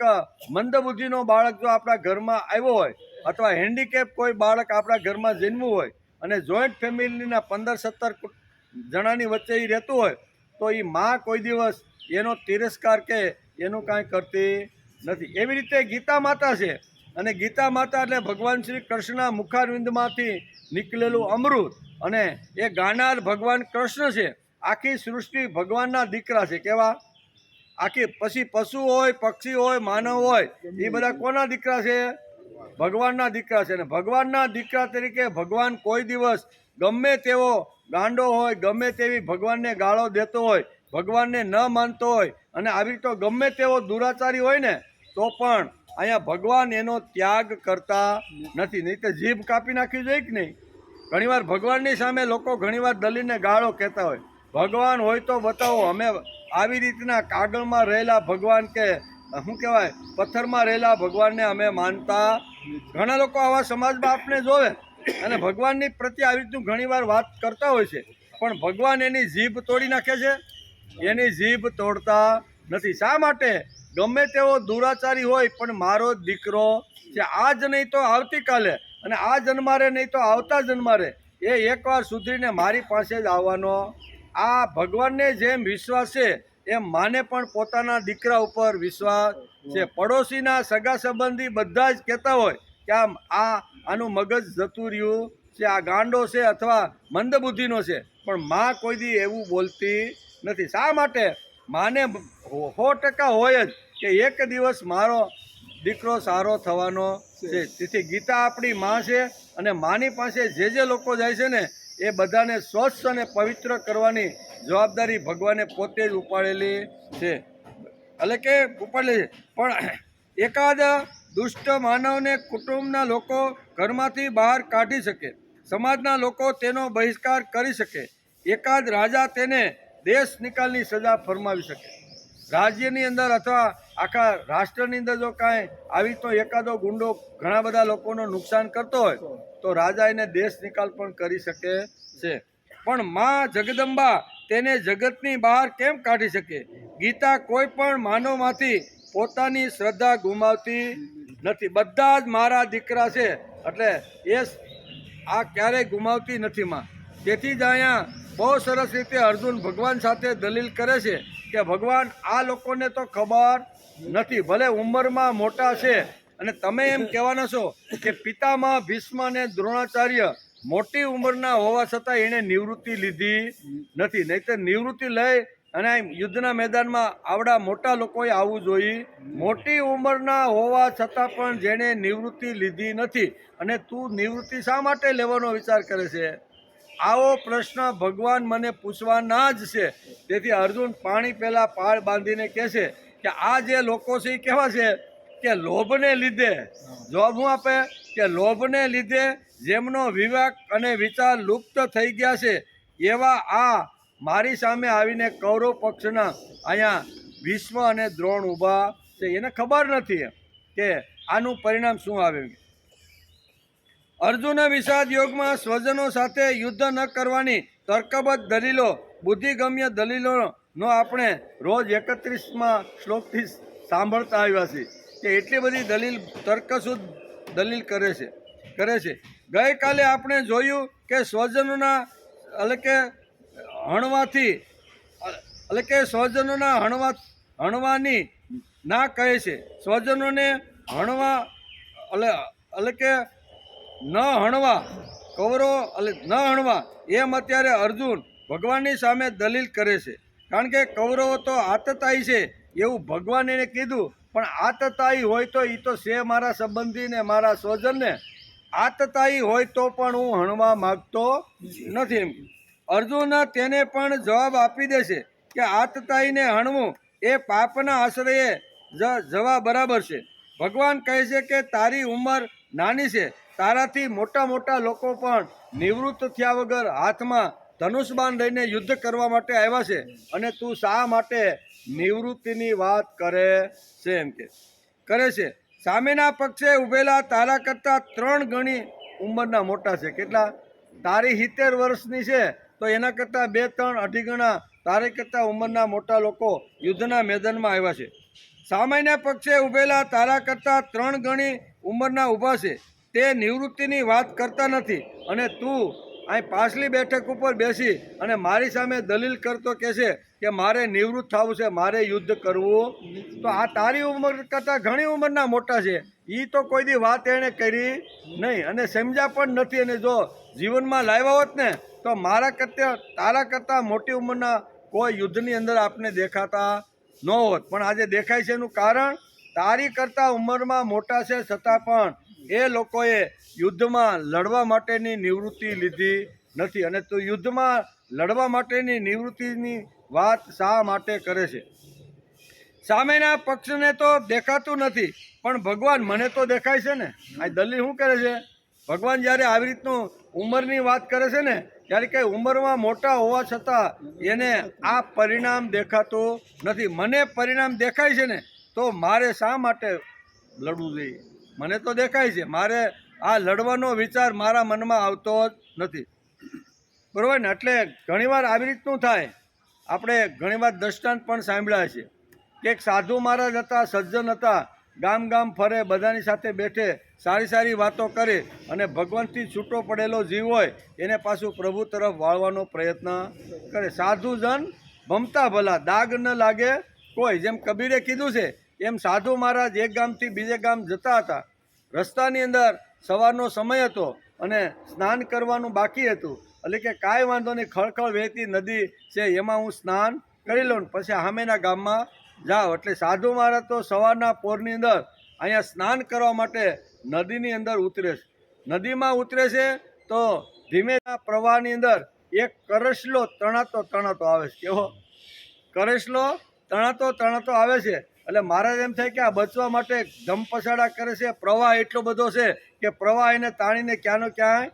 મંદબુદ્ધિનો બાળક જો આપણા ઘરમાં આવ્યો હોય અથવા હેન્ડીકેપ કોઈ બાળક આપણા ઘરમાં જન્મ્યું હોય અને જોઈન્ટ ફેમિલીના 15-17 જણાની વચ્ચે એ રહેતું હોય તો એ માં કોઈ દિવસ એનો તિરસ્કાર કે એનું કાંઈ કરતી નથી. એવી રીતે ગીતા માતા છે. અને ગીતા માતા એટલે ભગવાન શ્રી કૃષ્ણના મુખારવિંદમાંથી નીકળેલું અમૃત. અને એ ગાનાર ભગવાન કૃષ્ણ છે. આખી સૃષ્ટિ ભગવાનના દીકરા છે. કેવા? આખી પછી પશુ હોય, પક્ષી હોય, માનવ હોય, એ બધા કોના દીકરા છે? ભગવાનના દીકરા છે. અને ભગવાનના દીકરા તરીકે ભગવાન કોઈ દિવસ ગમે તેવો ગાંડો હોય, ગમે તેવી ભગવાનને ગાળો દેતો હોય, ભગવાનને ન માનતો હોય અને આવી તો ગમે તેવો દુરાચારી હોય ને તો પણ અહીંયા ભગવાન એનો ત્યાગ કરતા નથી. નહીં તો જીભ કાપી નાખવી જોઈએ કે નહીં? ઘણીવાર ભગવાનની સામે લોકો ઘણીવાર દલીને ગાળો કહેતા હોય. ભગવાન હોય તો બતાવો. અમે આવી રીતના કાગળમાં રહેલા ભગવાન કે શું કહેવાય પથ્થરમાં રહેલા ભગવાનને અમે માનતા. ઘણા લોકો આવા સમાજમાં આપણે જોવે અને ભગવાનની પ્રત્યે આવી રીતનું ઘણીવાર વાત કરતા હોય છે, પણ ભગવાન એની જીભ તોડી નાખે છે? એની જીભ તોડતા નથી. શા માટે? ગમે તેવો દુરાચારી હોય પણ મારો દીકરો છે. આજ નહીં તો આવતીકાલે, અને આ જન્મારે નહીં તો આવતા જન્મારે એ એકવાર સુધરીને મારી પાસે જ આવવાનો. આ ભગવાનને જેમ વિશ્વાસ છે એમ માને પણ પોતાના દીકરા ઉપર વિશ્વાસ છે. પડોશીના સગા સંબંધી બધા જ કહેતા હોય કે આનું મગજ જતું રહ્યું છે, આ ગાંડો છે અથવા મંદબુદ્ધિનો છે, પણ માં કોઈ દી એવું બોલતી નથી. શા માટે? માને 100% હોય જ કે એક દિવસ મારો દીકરો સારો થવાનો છે. તેથી ગીતા આપણી માં છે અને માની પાસે જે લોકો જાય છે ને એ બધાને સ્વચ્છ અને પવિત્ર કરવાની જવાબદારી ભગવાને પોતે જ ઉપાડેલી છે. એટલે કે ઉપાડેલી છે. પણ એકાદ દુષ્ટ માનવને કુટુંબના લોકો ઘરમાંથી બહાર કાઢી શકે, સમાજના લોકો તેનો બહિષ્કાર કરી શકે, એકાદ રાજા તેને દેશ નિકાલની સજા ફરમાવી શકે. રાજ્યની અંદર અથવા આખા રાષ્ટ્રની અંદર જો કાંઈ આવી તો એકાદો ગુંડો ઘણા બધા લોકોનું નુકસાન કરતો હોય તો રાજા એને દેશ નિકાલ પણ કરી શકે છે. પણ માં જગદંબા તેને જગતની બહાર કેમ કાઢી શકે? ગીતા કોઈ પણ માનવમાંથી પોતાની શ્રદ્ધા ગુમાવતી નથી. બધા જ મારા દીકરા છે એટલે એ આ ક્યારેય ગુમાવતી નથી માં. તેથી જ અહીંયા બહુ સરસ રીતે અર્જુન ભગવાન સાથે દલીલ કરે છે કે ભગવાન આ લોકોને તો ખબર નથી, ભલે ઉંમરમાં મોટા છે અને તમે એમ કહેવાના છો કે પિતામહ ભીષ્મ અને દ્રોણાચાર્ય મોટી ઉંમરના હોવા છતાં એણે નિવૃત્તિ લીધી નથી. નહીંતર નિવૃત્તિ લઈ અને યુદ્ધના મેદાનમાં આવડા મોટા લોકોએ આવવું જોઈએ. મોટી ઉંમરના હોવા છતાં પણ જેણે નિવૃત્તિ લીધી નથી અને તું નિવૃત્તિ શા માટે લેવાનો વિચાર કરે છે? આવો પ્રશ્ન ભગવાન મને પૂછવાના જ છે. તેથી અર્જુન પાણી પહેલાં પાળ બાંધીને કહે છે કે આ જે લોકો છે એ કેવા છે કે લોભને લીધે જવાબ શું આપે કે લોભને લીધે જેમનો વિવેક અને વિચાર લુપ્ત થઈ ગયા છે એવા આ મારી સામે આવીને કૌરવ પક્ષના અહીંયા ભીષ્મ અને દ્રોણ ઊભા છે. એને ખબર નથી કે આનું પરિણામ શું આવે. અર્જુન વિષાદ યોગમાં સ્વજનો સાથે યુદ્ધ ન કરવાની તર્કબદ્ધ દલીલો, બુદ્ધિગમ્ય દલીલોનો આપણે રોજ 31માં શ્લોકથી સાંભળતા આવ્યા છીએ કે એટલી બધી દલીલ તર્કશુદ્ધ દલીલ કરે છે. ગઈકાલે આપણે જોયું કે સ્વજનોના એટલે કે હણવાથી એટલે કે સ્વજનોના હણવાની ના કહે છે. સ્વજનોને હણવા એટલે કે ન હણવા કૌરવો એટલે ન હણવા એમ અત્યારે અર્જુન ભગવાનની સામે દલીલ કરે છે. કારણ કે કૌરવો તો આતતાયી છે એવું ભગવાન એને કીધું, પણ આતતાયી હોય તો એ તો છે મારા સંબંધીને મારા સ્વજનને. આતતાયી હોય તો પણ હું હણવા માગતો નથી એમ. અર્જુન તેને પણ જવાબ આપી દે છે કે આતતાયીને હણવું એ પાપના આશ્રયે જવા બરાબર છે. ભગવાન કહે છે કે તારી ઉંમર નાની છે, તારાથી મોટા લોકો પણ નિવૃત્ત થયા વગર હાથમાં ધનુષબાણ લઈને યુદ્ધ કરવા માટે આવ્યા છે અને તું શા માટે નિવૃત્તિની વાત કરે છે એમ કે કરે છે. સામેના પક્ષે ઊભેલા તારા કરતાં 3 ગણી ઉંમરના મોટા છે. કેટલા? તારી 70 વર્ષની છે તો એના કરતાં 2-3 અઢી ગણા તારી કરતાં ઉંમરના મોટા લોકો યુદ્ધના મેદાનમાં આવ્યા છે. સામાન્ય પક્ષે ઊભેલા તારા કરતાં 3 ગણી ઉંમરના ઊભા છે, તે નિવૃત્તિની વાત કરતા નથી અને તું અહીં પાછલી બેઠક ઉપર બેસી અને મારી સામે દલીલ કરતો કહે છે કે મારે નિવૃત્ત થવું છે, મારે યુદ્ધ કરવું. તો આ તારી ઉંમર કરતાં ઘણી ઉંમરના મોટા છે, એ તો કોઈ દી વાત એણે કરી નહીં અને સમજ્યા પણ નથી. અને જો જીવનમાં લાવ્યા હોત ને તો મારા કરતાં તારા કરતાં મોટી ઉંમરના કોઈ યુદ્ધની અંદર આપને દેખાતા ન હોત. પણ આજે દેખાય છે એનું કારણ તારી કરતાં ઉંમરમાં મોટા છે છતાં પણ એ લોકોએ યુદ્ધમાં લડવા માટેની નિવૃત્તિ લીધી નથી. અને તું યુદ્ધમાં લડવા માટેની નિવૃત્તિની વાત શા માટે કરે છે? સામેના પક્ષને તો દેખાતું નથી પણ ભગવાન મને તો દેખાય છે ને. આ દલીલ શું કરે છે? ભગવાન જ્યારે આવી રીતનું ઉંમરની વાત કરે છે ને ત્યારે કંઈ ઉંમરમાં મોટા હોવા છતાં એને આ પરિણામ દેખાતું નથી. મને પરિણામ દેખાય છે ને તો મારે શા માટે લડવું જોઈએ? મને તો દેખાય છે, મારે આ લડવાનો વિચાર મારા મનમાં આવતો જ નથી. બરાબર ને? એટલે ઘણીવાર આવી રીતનું થાય. આપણે ઘણીવાર દૃષ્ટાંત પણ સાંભળ્યા છે કે એક સાધુ મહારાજ હતા, સજ્જન હતા, ગામ ફરે, બધાની સાથે બેઠે, સારી વાતો કરે અને ભગવાનથી છૂટો પડેલો જીવ હોય એને પાછું પ્રભુ તરફ વાળવાનો પ્રયત્ન કરે. સાધુજન ભમતા ભલા, દાગ ન લાગે કોઈ. જેમ કબીરે કીધું છે એમ સાધુ મહારાજ એક ગામથી બીજે ગામ જતા હતા. રસ્તાની અંદર સવારનો સમય હતો અને સ્નાન કરવાનું બાકી હતું. એટલે કે કાંઈ વાંધો નહીં, ખળખળ વહેતી નદી છે એમાં હું સ્નાન કરી લઉં ને પછી સામેના ગામમાં જાઓ. એટલે સાધુ મહારાજ તો સવારના પોરની અંદર અહીંયા સ્નાન કરવા માટે નદીની અંદર ઉતરે છે. નદીમાં ઉતરે છે તો ધીમે પ્રવાહની અંદર એક કરસલો તણાતો આવે છે. કેવો કરસલો તણાતો આવે છે. એટલે મહારાજ એમ થાય કે આ બચવા માટે ધમપછાડા કરે છે. પ્રવાહ એટલો બધો છે કે પ્રવાહ એને તાણીને ક્યાંનો ક્યાંય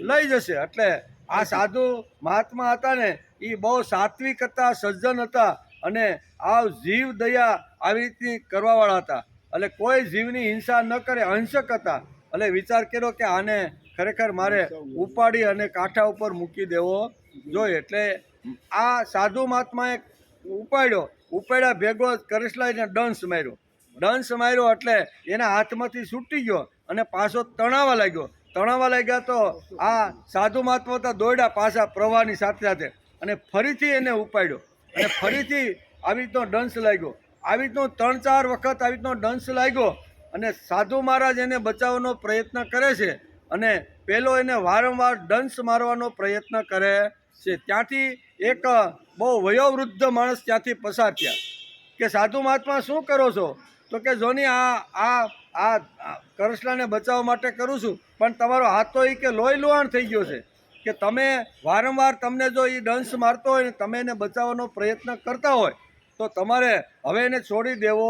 લઈ જશે. એટલે આ સાધુ મહાત્મા હતા ને એ બહુ સાત્વિક હતા, સજ્જન હતા અને આ જીવ દયા આવી રીતની કરવાવાળા હતા. એટલે કોઈ જીવની હિંસા ન કરે, અહિંસક હતા. એટલે વિચાર કર્યો કે આને ખરેખર મારે ઉપાડી અને કાંઠા ઉપર મૂકી દેવો જોઈએ. એટલે આ સાધુ મહાત્માએ ઉપાડ્યા ભેગો કરસલાઈને દંશ માર્યો એટલે એના હાથમાંથી છૂટી ગયો અને પાછો તણાવા લાગ્યા. તો આ સાધુ મહાત્મા હતા દોડ્યા પાછા પ્રવાહની સાથે અને ફરીથી એને ઉપાડ્યો અને ફરીથી આવી રીતનો દંશ લાગ્યો. આવી રીતનો 3-4 વખત આવી રીતનો દંશ લાગ્યો અને સાધુ મહારાજ એને બચાવવાનો પ્રયત્ન કરે છે અને પેલો એને વારંવાર દંશ મારવાનો પ્રયત્ન કરે છે. ત્યાંથી એક બહુ વયોવૃદ્ધ માણસ ત્યાંથી પસાર થયા કે સાધુ મહાત્મા શું કરો છો? તો કે જોની આ કરસલાને બચાવવા માટે કરું છું, પણ તમારો હાથ તો એ કે લોહી લુહાણ થઈ ગયો છે કે તમે વારંવાર તમને જો એ દંશ મારતો હોય ને તમે એને બચાવવાનો પ્રયત્ન કરતા હોય તો તમારે હવે એને છોડી દેવો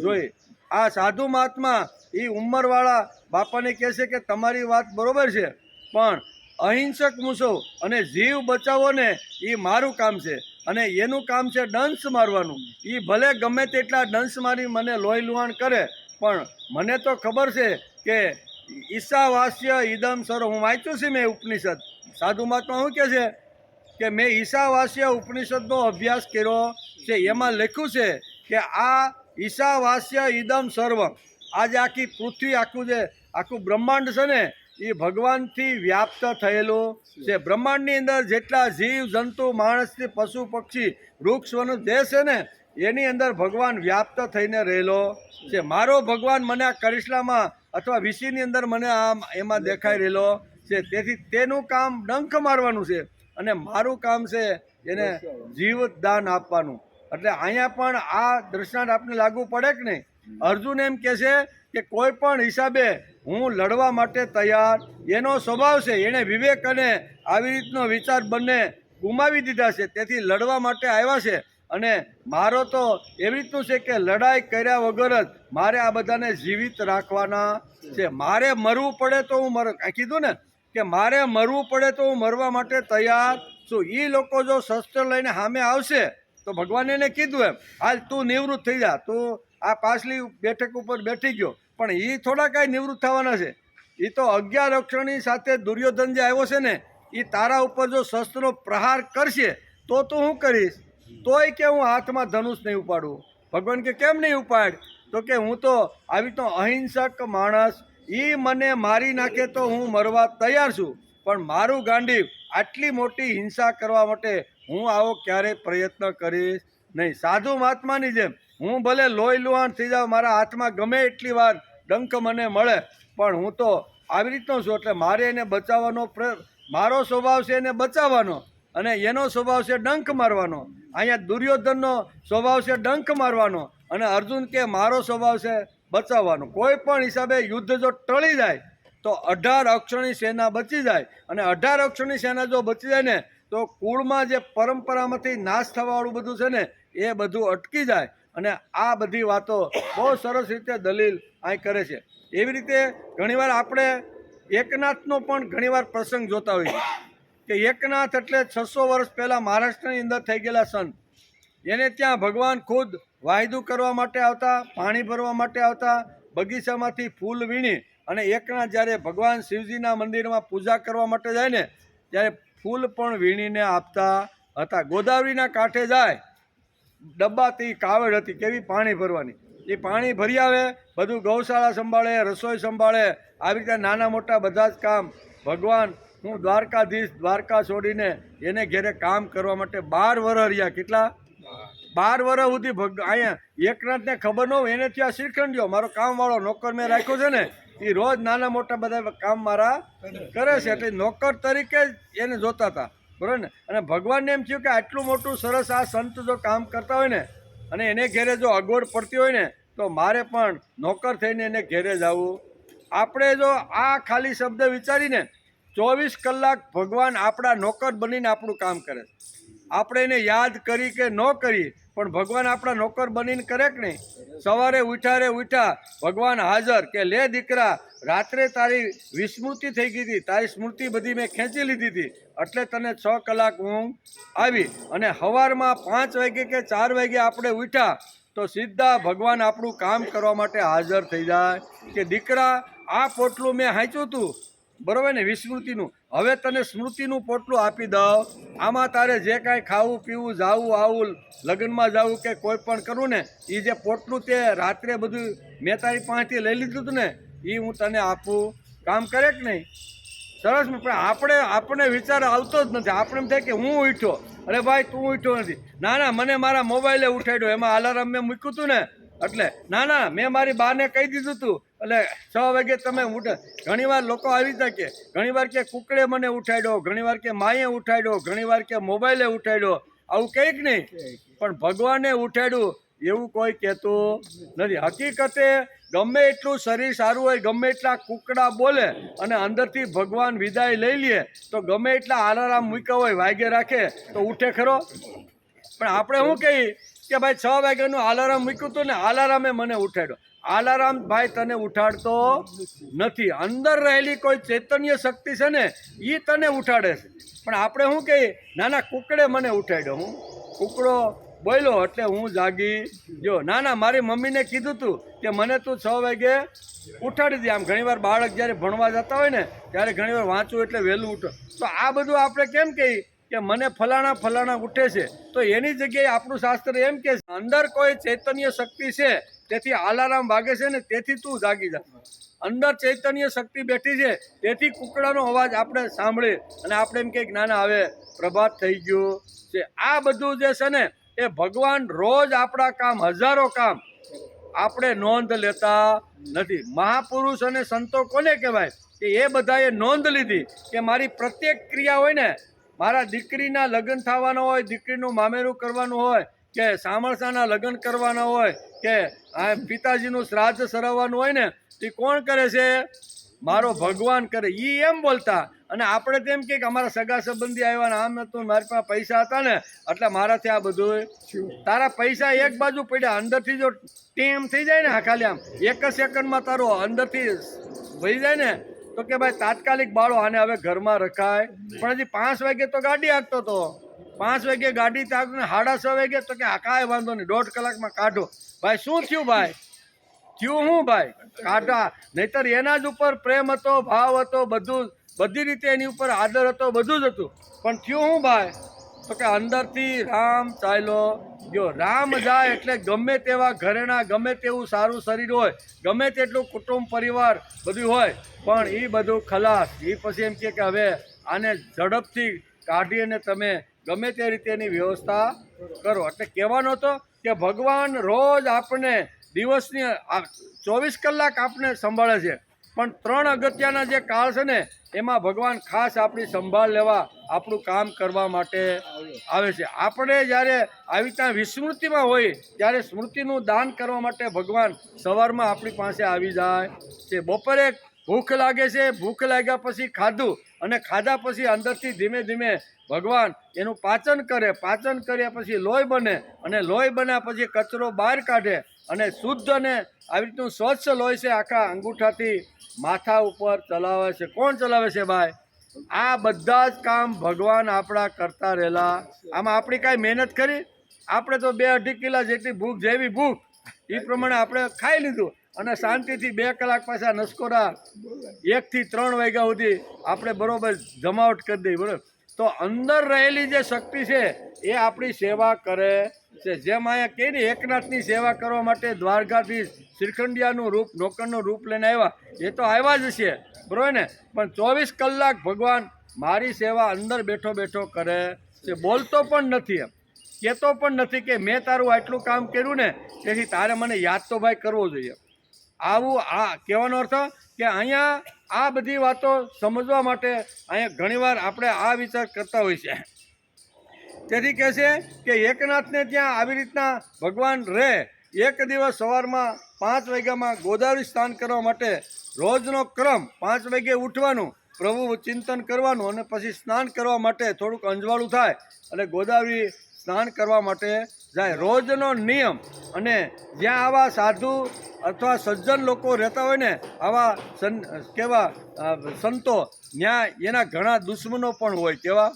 જોઈએ. આ સાધુ મહાત્મા એ ઉંમરવાળા બાપાને કહે છે કે તમારી વાત બરોબર છે, પણ અહિંસક મૂસો અને જીવ બચાવો ને એ મારું કામ છે અને એનું કામ છે દંશ મારવાનું. એ ભલે ગમે તેટલા દંશ મારી મને લોહી લુહાણ કરે, પણ મને તો ખબર છે કે ઈશાવાસ્ય ઇદમ સર્વ. હું વાંચ્યું છે મેં ઉપનિષદ. સાધુ મહાત્મા શું કહે છે કે મેં ઈશાવાસ્ય ઉપનિષદનો અભ્યાસ કર્યો છે. એમાં લખ્યું છે કે આ ઈશાવાસ્ય ઇદમ સર્વ, આજે આખી પૃથ્વી આખું બ્રહ્માંડ છે ને એ ભગવાનથી વ્યાપ્ત થયેલું છે. બ્રહ્માંડની અંદર જેટલા જીવ જંતુ માણસથી પશુ પક્ષી વૃક્ષ વન જે છે ને એની અંદર ભગવાન વ્યાપ્ત થઈને રહેલો છે. મારો ભગવાન મને આ કરિશ્લામાં અથવા વિશીની અંદર મને એમાં દેખાઈ રહેલો છે. તેથી તેનું કામ ડંખ મારવાનું છે અને મારું કામ છે એને જીવદાન આપવાનું. એટલે અહીંયા પણ આ દ્રષ્ટાંત આપણે લાગુ પડે કે નહીં? અર્જુન એમ કહે છે કે કોઈ પણ હિસાબે હું લડવા માટે તૈયાર. એનો સ્વભાવ છે, એણે વિવેક અને આવી રીતનો વિચાર બંને ગુમાવી દીધા છે, તેથી લડવા માટે આવ્યા છે. અને મારો તો એવી રીતનું છે કે લડાઈ કર્યા વગર જ મારે આ બધાને જીવિત રાખવાના છે. મારે મરવું પડે તો હું કીધું ને કે મારે મરવું પડે તો હું મરવા માટે તૈયાર છું. એ લોકો જો શસ્ત્ર લઈને સામે આવશે તો ભગવાને એને કીધું એમ હાલ તું નિવૃત્ત થઈ જા, તું આ પાછલી બેઠક ઉપર બેઠી ગયો, પણ એ થોડા કાંઈ નિવૃત્ત થવાના છે. એ તો 11 અક્ષરની સાથે દુર્યોધન જે આવ્યો છે ને એ તારા ઉપર જો શસ્ત્રનો પ્રહાર કરશે તો તું શું કરીશ? તોય કે હું હાથમાં ધનુષ નહીં ઉપાડું. ભગવાન કે કેમ નહીં ઉપાડ? તો કે હું તો આવી તો અહિંસક માણસ, એ મને મારી નાખે તો હું મરવા તૈયાર છું, પણ મારું ગાંડીવ આટલી મોટી હિંસા કરવા માટે હું આવો ક્યારેય પ્રયત્ન કરીશ નહીં. સાધુ મહાત્માની જેમ હું ભલે લોહી લુહાણ થઈ જાઉં, મારા હાથમાં ગમે એટલી વાર ડંખ મને મળે, પણ હું તો આવી રીતનો છું. એટલે મારે એને બચાવવાનો મારો સ્વભાવ છે એને બચાવવાનો અને એનો સ્વભાવ છે ડંખ મારવાનો. અહીંયા દુર્યોધનનો સ્વભાવ છે ડંખ મારવાનો અને અર્જુન કે મારો સ્વભાવ છે બચાવવાનો. કોઈ પણ હિસાબે યુદ્ધ જો ટળી જાય તો 18 અક્ષરની સેના બચી જાય અને 18 અક્ષરની સેના જો બચી જાય ને તો કુળમાં જે પરંપરામાંથી નાશ થવાવાળું બધું છે ને એ બધું અટકી જાય. અને આ બધી વાતો બહુ સરસ રીતે દલીલ અહીં કરે છે. એવી રીતે ઘણીવાર આપણે એકનાથનો પણ ઘણીવાર પ્રસંગ જોતા હોઈએ કે એકનાથ એટલે 600 વર્ષ પહેલાં મહારાષ્ટ્રની અંદર થઈ ગયેલા સંત. એને ત્યાં ભગવાન ખુદ વાયદું કરવા માટે આવતા, પાણી ભરવા માટે આવતા, બગીચામાંથી ફૂલ વીણી અને એકનાથ જ્યારે ભગવાન શિવજીના મંદિરમાં પૂજા કરવા માટે જાય ને ત્યારે ફૂલ પણ વીણીને આપતા હતા. ગોદાવરીના કાંઠે જાય, ડબ્બાથી કાવડ હતી કેવી પાણી ભરવાની, એ પાણી ભરી આવે, બધું ગૌશાળા સંભાળે, રસોઈ સંભાળે, આવી રીતે નાના મોટા બધા જ કામ. ભગવાન હું દ્વારકાધીશ દ્વારકા છોડીને એને ઘેરે કામ કરવા માટે 12 વર્ષ રહ્યા. કેટલા? 12 વર્ષ સુધી અહીંયા એકનાથને ખબર ન હોય એને ત્યાં શ્રીખંડ મારો કામવાળો નોકર મેં રાખ્યો છે ને એ રોજ નાના મોટા બધા કામ મારા કરે છે. એટલે નોકર તરીકે જ એને જોતા હતા, બરાબર ને. અને ભગવાનને એમ થયું કે આટલું મોટું સરસ આ સંત જો કામ કરતા હોય ને અને એને ઘેરે જો અગવડ પડતી હોય ને તો મારે પણ નોકર થઈને એને ઘેરે જવું. આપણે જો આ ખાલી શબ્દ વિચારીને 24 કલાક ભગવાન આપણા નોકર બનીને આપણું કામ કરે. આપણે એને યાદ કરી કે ન કરી પણ ભગવાન આપણા નોકર બનીને કરે કે નહીં. સવારે ઉઠ્યા ભગવાન હાજર કે લે દીકરા, રાત્રે તારી વિસ્મૃતિ થઈ ગઈ હતી, તારી સ્મૃતિ બધી મેં ખેંચી લીધી હતી એટલે તને 6 કલાક ઊંઘ આવી. અને સવારમાં 5 વાગે કે 4 વાગે આપણે ઉઠ્યા તો સીધા ભગવાન આપણું કામ કરવા માટે હાજર થઈ જાય કે દીકરા આ પોટલું મેં હાંચ્યું હતું, બરાબર ને, વિસ્મૃતિનું, હવે તને સ્મૃતિનું પોટલું આપી દઉં. આમાં તારે જે કાંઈ ખાવું પીવું જાવું આવું લગ્નમાં જાવું કે કોઈ પણ કરવું ને એ જે પોટલું તે રાત્રે બધું મેં તારી પાસેથી લઈ લીધું હતું ને એ હું તને આપું. કામ કરે કે નહીં? સરસ. પણ આપણે વિચાર આવતો જ નથી. આપણે એમ થાય કે હું ઉઠ્યો, અરે ભાઈ તું ઉઠ્યો નથી. ના મને મારા મોબાઈલે ઉઠાડ્યો, એમાં અલાર્મ મેં મૂક્યું હતું ને એટલે ના મેં મારી બાને કહી દીધું હતું એટલે 6 વાગે તમે ઉઠે. ઘણીવાર લોકો આવી શકે, ઘણીવાર કે કુકડે મને ઉઠાડ્યો, ઘણીવાર કે માએ ઉઠાડ્યો, ઘણીવાર કે મોબાઈલે ઉઠાડ્યો, આવું કંઈક નહીં. પણ ભગવાને ઉઠાડ્યું એવું કોઈ કહેતું નથી. હકીકતે ગમે એટલું શરીર સારું હોય, ગમે એટલા કુકડા બોલે અને અંદરથી ભગવાન વિદાય લઈ લે તો ગમે એટલા અલાર્મ મૂક્યા હોય વાગે રાખે તો ઉઠે ખરો? પણ આપણે શું કહીએ કે ભાઈ 6 વાગ્યાનું અલાર્મ મૂક્યું હતું ને અલાર્મે મને ઉઠાડ્યો. અલાર્મ ભાઈ તને ઉઠાડતો નથી. અંદર રહેલી કોઈ ચૈતન્ય શક્તિ છે ને એ તને ઉઠાડે છે. પણ આપણે શું કહીએ ના કુકડે મને ઉઠાડ્યો, હું કુકડો બોલ્યો એટલે હું જાગી ગયો. ના મારી મમ્મીને કીધું હતું કે મને તું 6 વાગે ઉઠાડી દે. આમ ઘણીવાર બાળક જ્યારે ભણવા જતા હોય ને ત્યારે ઘણીવાર વાંચવું એટલે વહેલું ઉઠો. તો આ બધું આપણે કેમ કહીએ કે મને ફલાણા ઉઠે છે તો એની જગ્યાએ આપણું શાસ્ત્ર એમ કે અંદર કોઈ ચૈતન્ય શક્તિ છે તેથી અલાર્મ વાગે છે ને તેથી તું જાગી જા. અંદર ચૈતન્ય શક્તિ બેઠી છે તેથી કુકડાનો અવાજ આપણે સાંભળીએ અને આપણે એમ કહીએ ના હવે પ્રભાત થઈ ગયું છે. આ બધું જે છે ને એ ભગવાન રોજ આપણા કામ, હજારો કામ આપણે નોંધ લેતા નથી. મહાપુરુષ અને સંતો કોને કહેવાય કે એ બધાએ નોંધ લીધી કે મારી પ્રત્યેક ક્રિયા હોય ને, મારા દીકરીના લગ્ન થવાના હોય, દીકરીનું મામેરું કરવાનું હોય કે સામરસાના લગ્ન કરવાના હોય કે પિતાજીનું શ્રાદ્ધ સરાવવાનું હોય ને એ કોણ કરે છે? મારો ભગવાન કરે. એ એમ બોલતા અને આપણે તેમ કે અમારા સગા સંબંધી આવ્યા ને આમ હતું, મારી પાસે પૈસા હતા ને એટલે મારાથી આ બધું. તારા પૈસા એક બાજુ પડ્યા, અંદરથી જો ટેમ થઈ જાય ને ખાલી આમ 1 સેકન્ડમાં તારો અંદરથી વહી જાય ને તો કે ભાઈ તાત્કાલિક બાળો આને હવે ઘરમાં રખાય. પણ હજી 5 વાગે તો ગાડી હાંકતો હતો, 5 વાગે ગાડી તાકને 6:30 વાગે તો કે કાંઈ વાંધો નહીં 1.5 કલાકમાં કાઢો. ભાઈ શું થયું ભાઈ? થયું હું ભાઈ? કાઢા. નહીતર એના જ ઉપર પ્રેમ હતો, ભાવ હતો, બધી રીતે એની ઉપર આદર હતો, બધું જ હતું. પણ થયું હું ભાઈ? તો કે અંદરથી રામ ચાલ્યો ગયો. રામ જાય એટલે ગમે તેવા ઘરેણા, ગમે તેવું સારું શરીર હોય, ગમે તેટલું કુટુંબ પરિવાર બધું હોય પણ એ બધું ખલાસ. એ પછી એમ કે હવે આને ઝડપથી કાઢીને તમે ગમે તે રીતે એની વ્યવસ્થા કરો. એટલે કહેવાનો હતો કે ભગવાન રોજ આપણે દિવસની 24 કલાક આપણે સંભાળે છે પણ 3 અગત્યના જે કાળ છે ને એમાં ભગવાન ખાસ આપણી સંભાળ લેવા, આપણું કામ કરવા માટે આવે છે. આપણે જ્યારે આવી ત્યાં વિસ્મૃતિમાં હોય ત્યારે સ્મૃતિનું દાન કરવા માટે ભગવાન સવારમાં આપણી પાસે આવી જાય છે. બપોરે ભૂખ લાગે છે, ભૂખ લાગ્યા પછી ખાધું અને ખાધા પછી અંદરથી ધીમે ધીમે ભગવાન એનું પાચન કરે, પાચન કર્યા પછી લોહી બને અને લોહી બન્યા પછી કચરો બહાર કાઢે અને શુદ્ધ અને આવી રીતનું સ્વચ્છ લોહી છે આખા અંગૂઠાથી માથા ઉપર ચલાવે છે. કોણ ચલાવે છે ભાઈ? આ બધા જ કામ ભગવાન આપણા કરતા રહેલા. આમાં આપણી કાંઈ મહેનત કરી? આપણે તો 2-2.5 કિલા જેટલી ભૂખ, જેવી ભૂખ એ પ્રમાણે આપણે ખાઈ લીધું અને શાંતિથી 2 કલાક પાછા નસકોરા 1 થી 3 વાગ્યા સુધી આપણે બરાબર જમાવટ કરી દઈએ. બરાબર. તો અંદર રહેલી જે શક્તિ છે એ આપણી સેવા કરે છે. જેમ અહીંયા કહે ને એકનાથની સેવા કરવા માટે દ્વારકાથી શ્રીખંડિયાનું રૂપ, નોકરનું રૂપ લઈને આવ્યા, એ તો આવ્યા જ છે, બરાબર ને. પણ 24 કલાક ભગવાન મારી સેવા અંદર બેઠો બેઠો કરે છે. બોલતો પણ નથી, એમ કહેતો પણ નથી કે મેં તારું આટલું કામ કર્યું ને તેથી તારે મને યાદ તો ભાઈ કરવો જોઈએ. આવું આ કહેવાનો અર્થ કે અહીંયા આ બધી વાતો સમજવા માટે અહીંયા ઘણીવાર આપણે આ વિચાર કરતા હોય છે. તેથી કહે છે કે એકનાથને ત્યાં આવી રીતના ભગવાન રહે. એક દિવસ સવારમાં 5 વાગ્યામાં ગોદાવરી સ્નાન કરવા માટે રોજનો ક્રમ 5 વાગ્યે ઉઠવાનું, પ્રભુ ચિંતન કરવાનું અને પછી સ્નાન કરવા માટે થોડુંક અંજવાળું થાય અને ગોદાવરી સ્નાન કરવા માટે જાય. રોજનો નિયમ. અને જ્યાં આવા સાધુ અથવા સજ્જન લોકો રહેતા હોય ને, આવા કેવા સંતો, ત્યાં એના ઘણા દુશ્મનો પણ હોય. કેવા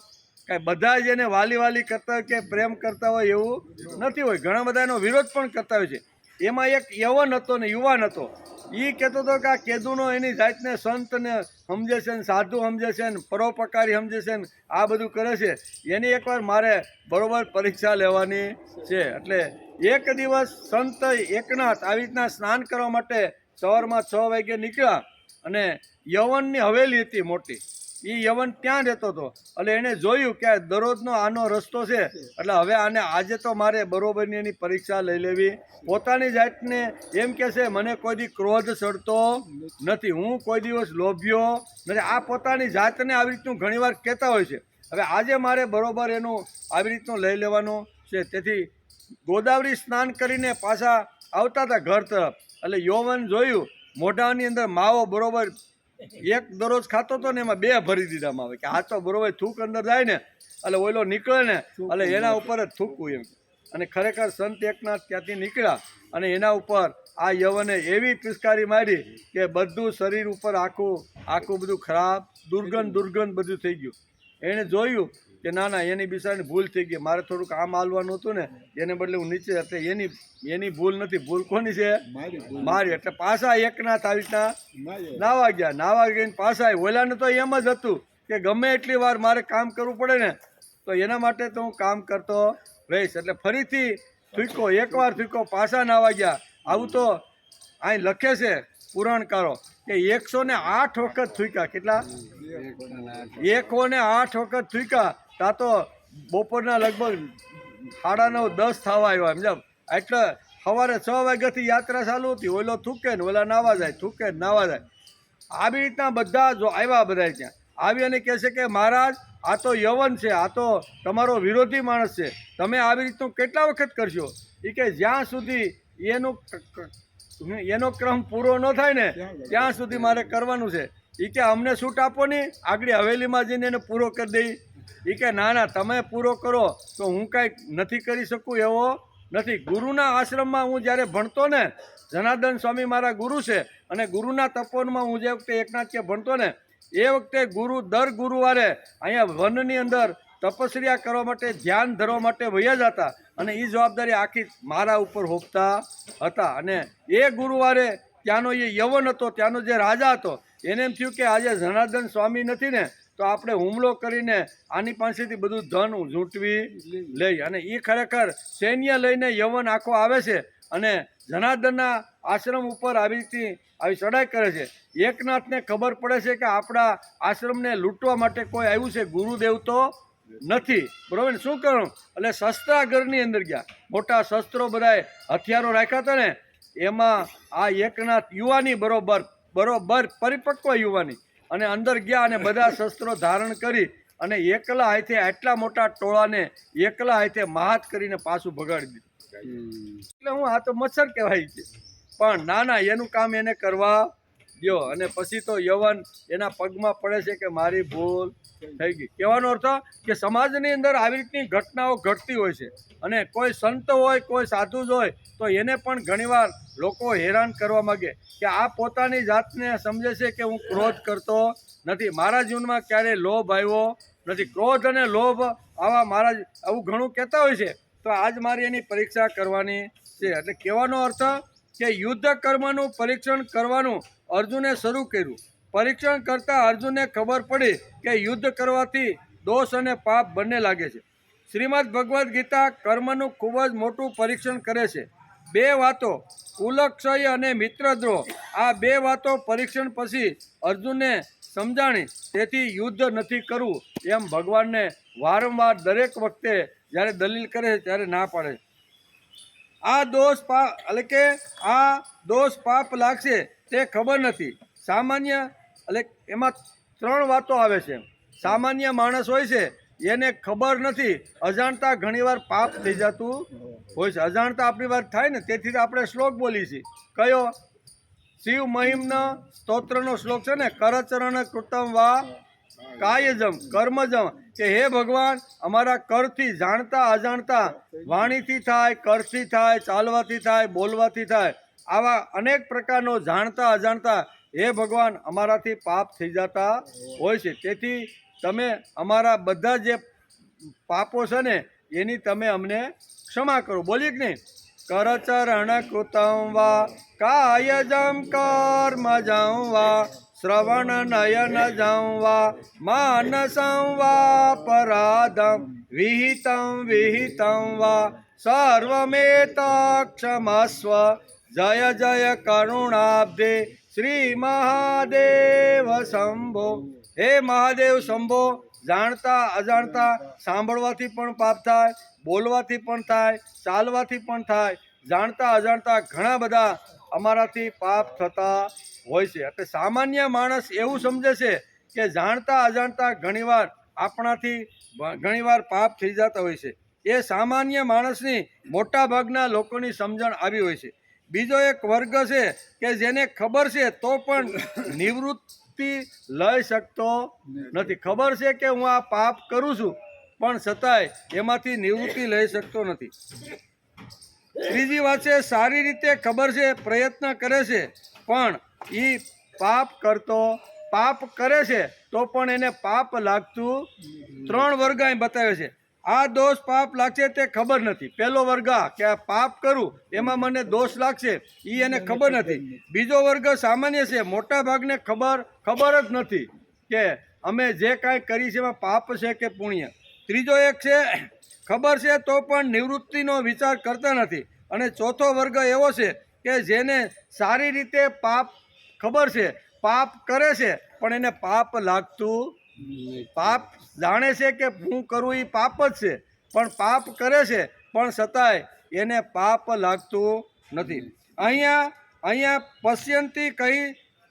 કાંઈ બધા જ એને વાલી કરતા હોય કે પ્રેમ કરતા હોય એવું નથી હોય. ઘણા બધા એનો વિરોધ પણ કરતા હોય છે. એમાં એક યવન હતો ને યુવાન હતો. એ કહેતો હતો કે આ કેદુનો એની જાતને સંતને સમજે છે ને સાધુ સમજે છે ને પરોપકારી સમજે છે ને આ બધું કરે છે. એની એકવાર મારે બરોબર પરીક્ષા લેવાની છે. એટલે એક દિવસ સંત એકનાથ આવી રીતના સ્નાન કરવા માટે સવારમાં 6 વાગ્યે નીકળ્યા અને યવનની હવેલી હતી મોટી. એ યવન ત્યાં રહેતો હતો. એટલે એણે જોયું કે દરરોજનો આનો રસ્તો છે, એટલે હવે આને આજે તો મારે બરોબરની એની પરીક્ષા લઈ લેવી. પોતાની જાતને એમ કહે છે મને કોઈ દી ક્રોધ ચડતો નથી, હું કોઈ દિવસ લોભ્યો નથી. આ પોતાની જાતને આવી રીતનું ઘણીવાર કહેતા હોય છે. હવે આજે મારે બરોબર એનું આવી રીતનું લઈ લેવાનું છે. તેથી ગોદાવરી સ્નાન કરીને પાછા આવતા હતા ઘર તરફ. એટલે યૌવન જોયું મોઢાની અંદર માવો બરોબર એક દરરોજ ખાતો હતો ને એમાં 2 ભરી દીધામાં આવે કે આ તો બરોબર થૂક અંદર જાય ને એટલે ઓલો નીકળે ને એટલે એના ઉપર જ થૂકવું એમ. અને ખરેખર સંત એકનાથ ત્યાંથી નીકળ્યા અને એના ઉપર આ યવને એવી પિચકારી મારી કે બધું શરીર ઉપર આખું બધું ખરાબ દુર્ગંધ બધું થઈ ગયું. એણે જોયું કે ના ના એની બિચારીની ભૂલ થઈ ગઈ, મારે થોડુંક આમ હાલવાનું હતું ને એને બદલે હું નીચે. એટલે એની ભૂલ નથી, ભૂલ કોની છે? મારી. એટલે પાછા એકનાથ આવી રીતના નાવા ગયા પાછા ઓલાને તો એમ જ હતું કે ગમે એટલી વાર મારે કામ કરવું પડે ને તો એના માટે તો હું કામ કરતો રહીશ. એટલે ફરીથી થૂકો, એકવાર થૂકો, પાછા નાવા ગયા. આવું તો અહીં લખે છે પુરાણકારો કે 108 વખત થૂક્યા. કેટલા? 108 વખત થૂક્યા. તા તો બપોરના લગભગ 9:30 10 થવા આવ્યા. સમજાવ એટલે સવારે 6 વાગ્યાથી યાત્રા ચાલુ હતી. ઓલો થૂકે ને ઓલા નાવા જાય, થૂકે ને નાવા જાય. આવી રીતના બધા જો આવ્યા, બધા ત્યાં આવી અને કહે છે કે મહારાજ આ તો યવન છે, આ તો તમારો વિરોધી માણસ છે, તમે આવી રીતનું કેટલા વખત કરશો? એ કે જ્યાં સુધી એનો ક્રમ પૂરો ન થાય ને ત્યાં સુધી મારે કરવાનું છે. એ કે અમને છૂટ આપો ને, આગળ હવેલીમાં જઈને એને પૂરો કરી દઈ. એ કે ના ના તમે પૂરો કરો તો હું કાંઈ નથી કરી શકું એવો નથી. ગુરુના આશ્રમમાં હું જ્યારે ભણતો ને, જનાર્દન સ્વામી મારા ગુરુ છે, અને ગુરુના તપોવનમાં હું જે વખતે એકનાથીએ ભણતો ને એ વખતે ગુરુ દર ગુરુવારે અહીંયા વનની અંદર તપસ્યા કરવા માટે, ધ્યાન ધરવા માટે વયા જતા અને એ જવાબદારી આખી મારા ઉપર હોપતા હતા. અને એ ગુરુવારે ત્યાંનો એ યવન હતો, ત્યાંનો જે રાજા હતો, એને એમ થયું કે આજે જનાર્દન સ્વામી નથી ને તો આપણે હુમલો કરીને આની પાસેથી બધું ધન ઝૂંટવી લઈ. અને એ ખરેખર સૈન્ય લઈને યવન આખો આવે છે અને જનાર્દનના આશ્રમ ઉપર આવી ચડાઈ કરે છે. એકનાથને ખબર પડે છે કે આપણા આશ્રમને લૂંટવા માટે કોઈ આવ્યું છે, ગુરુદેવ તો નથી. બરોબર ને? શું કરવું? એટલે શસ્ત્રાગરની અંદર ગયા. મોટા શસ્ત્રો બધાએ હથિયારો રાખ્યા હતા ને, એમાં આ એકનાથ યુવાની બરોબર પરિપક્વ યુવાની અને અંદર ગયા અને બધા શસ્ત્રો ધારણ કરી અને એકલા હાથે આટલા મોટા ટોળાને એકલા હાથે મહાત કરીને પાછું ભગાડી દીધું. એટલે હું આ તો મચ્છર કહેવાય છે, પણ ના એનું કામ એને કરવા દો. અને પછી તો યવન એના પગમાં પડે છે કે મારી ભૂલ થઈ ગઈ. કહેવાનો અર્થ કે સમાજની અંદર આવી રીતની ઘટનાઓ ઘટતી હોય છે અને કોઈ સંત હોય, કોઈ સાધુ જ હોય તો એને પણ ઘણીવાર લોકો હેરાન કરવા માગે કે આ પોતાની જાતને સમજે છે કે હું ક્રોધ કરતો નથી, મારા જીવનમાં ક્યારેય લોભ આવ્યો નથી. ક્રોધ અને લોભ આવા મારા આવું ઘણું કહેતા હોય છે, તો આજ મારી એની પરીક્ષા કરવાની છે. એટલે કહેવાનો અર્થ કે યુદ્ધ કર્મનું પરીક્ષણ કરવાનું અર્જુને શરૂ કર્યું. પરીક્ષણ કરતાં અર્જુનને ખબર પડી કે યુદ્ધ કરવાથી દોષ અને પાપ બંને લાગે છે. શ્રીમદ ભગવદ્ ગીતા કર્મનું ખૂબ જ મોટું પરીક્ષણ કરે છે. 2 વાતો, કુલક્ષય અને મિત્રદ્રોહ, આ 2 વાતો પરીક્ષણ પછી અર્જુનને સમજાણી. તેથી યુદ્ધ નથી કરવું એમ ભગવાનને વારંવાર દરેક વખતે જ્યારે દલીલ કરે છે ત્યારે ના પાડે. આ દોષ એટલે કે આ દોષ પાપ લાગશે તે ખબર નથી. સામાન્ય એટલે એમાં 3 વાતો આવે છે. સામાન્ય માણસ હોય છે એને ખબર નથી, અજાણતા ઘણીવાર પાપ થઈ જતું હોય છે. અજાણતા આપણી વાર થાય ને, તેથી આપણે શ્લોક બોલીએ છીએ. કયો? શિવ મહિમનો સ્તોત્રનો શ્લોક છે ને, કરચરણ કૃતમ વા કાયજમ કર્મજમ, કે હે ભગવાન, અમારા કરથી, જાણતા અજાણતા, વાણીથી થાય, કરથી થાય, ચાલવાથી થાય, બોલવાથી થાય, આવા અનેક પ્રકારનો જાણતા અજાણતા હે ભગવાન અમારાથી પાપ થઈ જતા હોય છે. તેથી તમે અમારા બધા જે પાપો છે ને એની તમે અમને ક્ષમા કરો. બોલીએ કે નહીં? કરચરણ કૃતમ વા કાયજમ કર્મજમ વા શ્રવણ નયન જમ વા માનસં વા પરાધમ વિહિતમ વા સર્વમેત ક્ષમસ્વ. જય જય કરુણાબ્ધે શ્રી મહાદેવ શંભો. હે મહાદેવ શંભો, જાણતા અજાણતા સાંભળવાથી પણ પાપ થાય, બોલવાથી પણ થાય, ચાલવાથી પણ થાય, જાણતા અજાણતા ઘણા બધા અમારાથી પાપ થતા હોય છે. એટલે સામાન્ય માણસ એવું સમજે છે કે જાણતા અજાણતા ઘણીવાર આપણાથી ઘણીવાર પાપ થઈ જતા હોય છે. એ સામાન્ય માણસની મોટા ભાગના લોકોની સમજણ આવી હોય છે. બીજો એક વર્ગ છે કે જેને ખબર છે તો પણ નિવૃત્તિ લઈ શકતો નથી. ખબર છે કે હું આ પાપ કરું છું, પણ છતાંય એમાંથી નિવૃત્તિ લઈ શકતો નથી. ત્રીજી વાત છે, સારી રીતે ખબર છે, પ્રયત્ન કરે છે, પણ એ પાપ કરે છે તો પણ એને પાપ લાગતું. 3 વર્ગ અહીં બતાવે છે. આ દોષ પાપ લાગશે તે ખબર નથી. પહેલો વર્ગ કે આ પાપ કરું એમાં મને દોષ લાગશે, એ એને ખબર નથી. બીજો વર્ગ સામાન્ય છે, મોટા ભાગને ખબર જ નથી કે અમે જે કાંઈ કરી છે એમાં પાપ છે કે પુણ્ય. ત્રીજો એક છે, ખબર છે તો પણ નિવૃત્તિનો વિચાર કરતા નથી. અને ચોથો વર્ગ એવો છે કે જેને સારી રીતે ખબર છે, પાપ કરે છે, પણ એને પાપ લાગતું. પાપ જાણે છે કે હું કરું એ પાપ જ છે, પણ પાપ કરે છે, પણ છતાંય એને પાપ લાગતું નથી. અહીંયા પશ્યંતી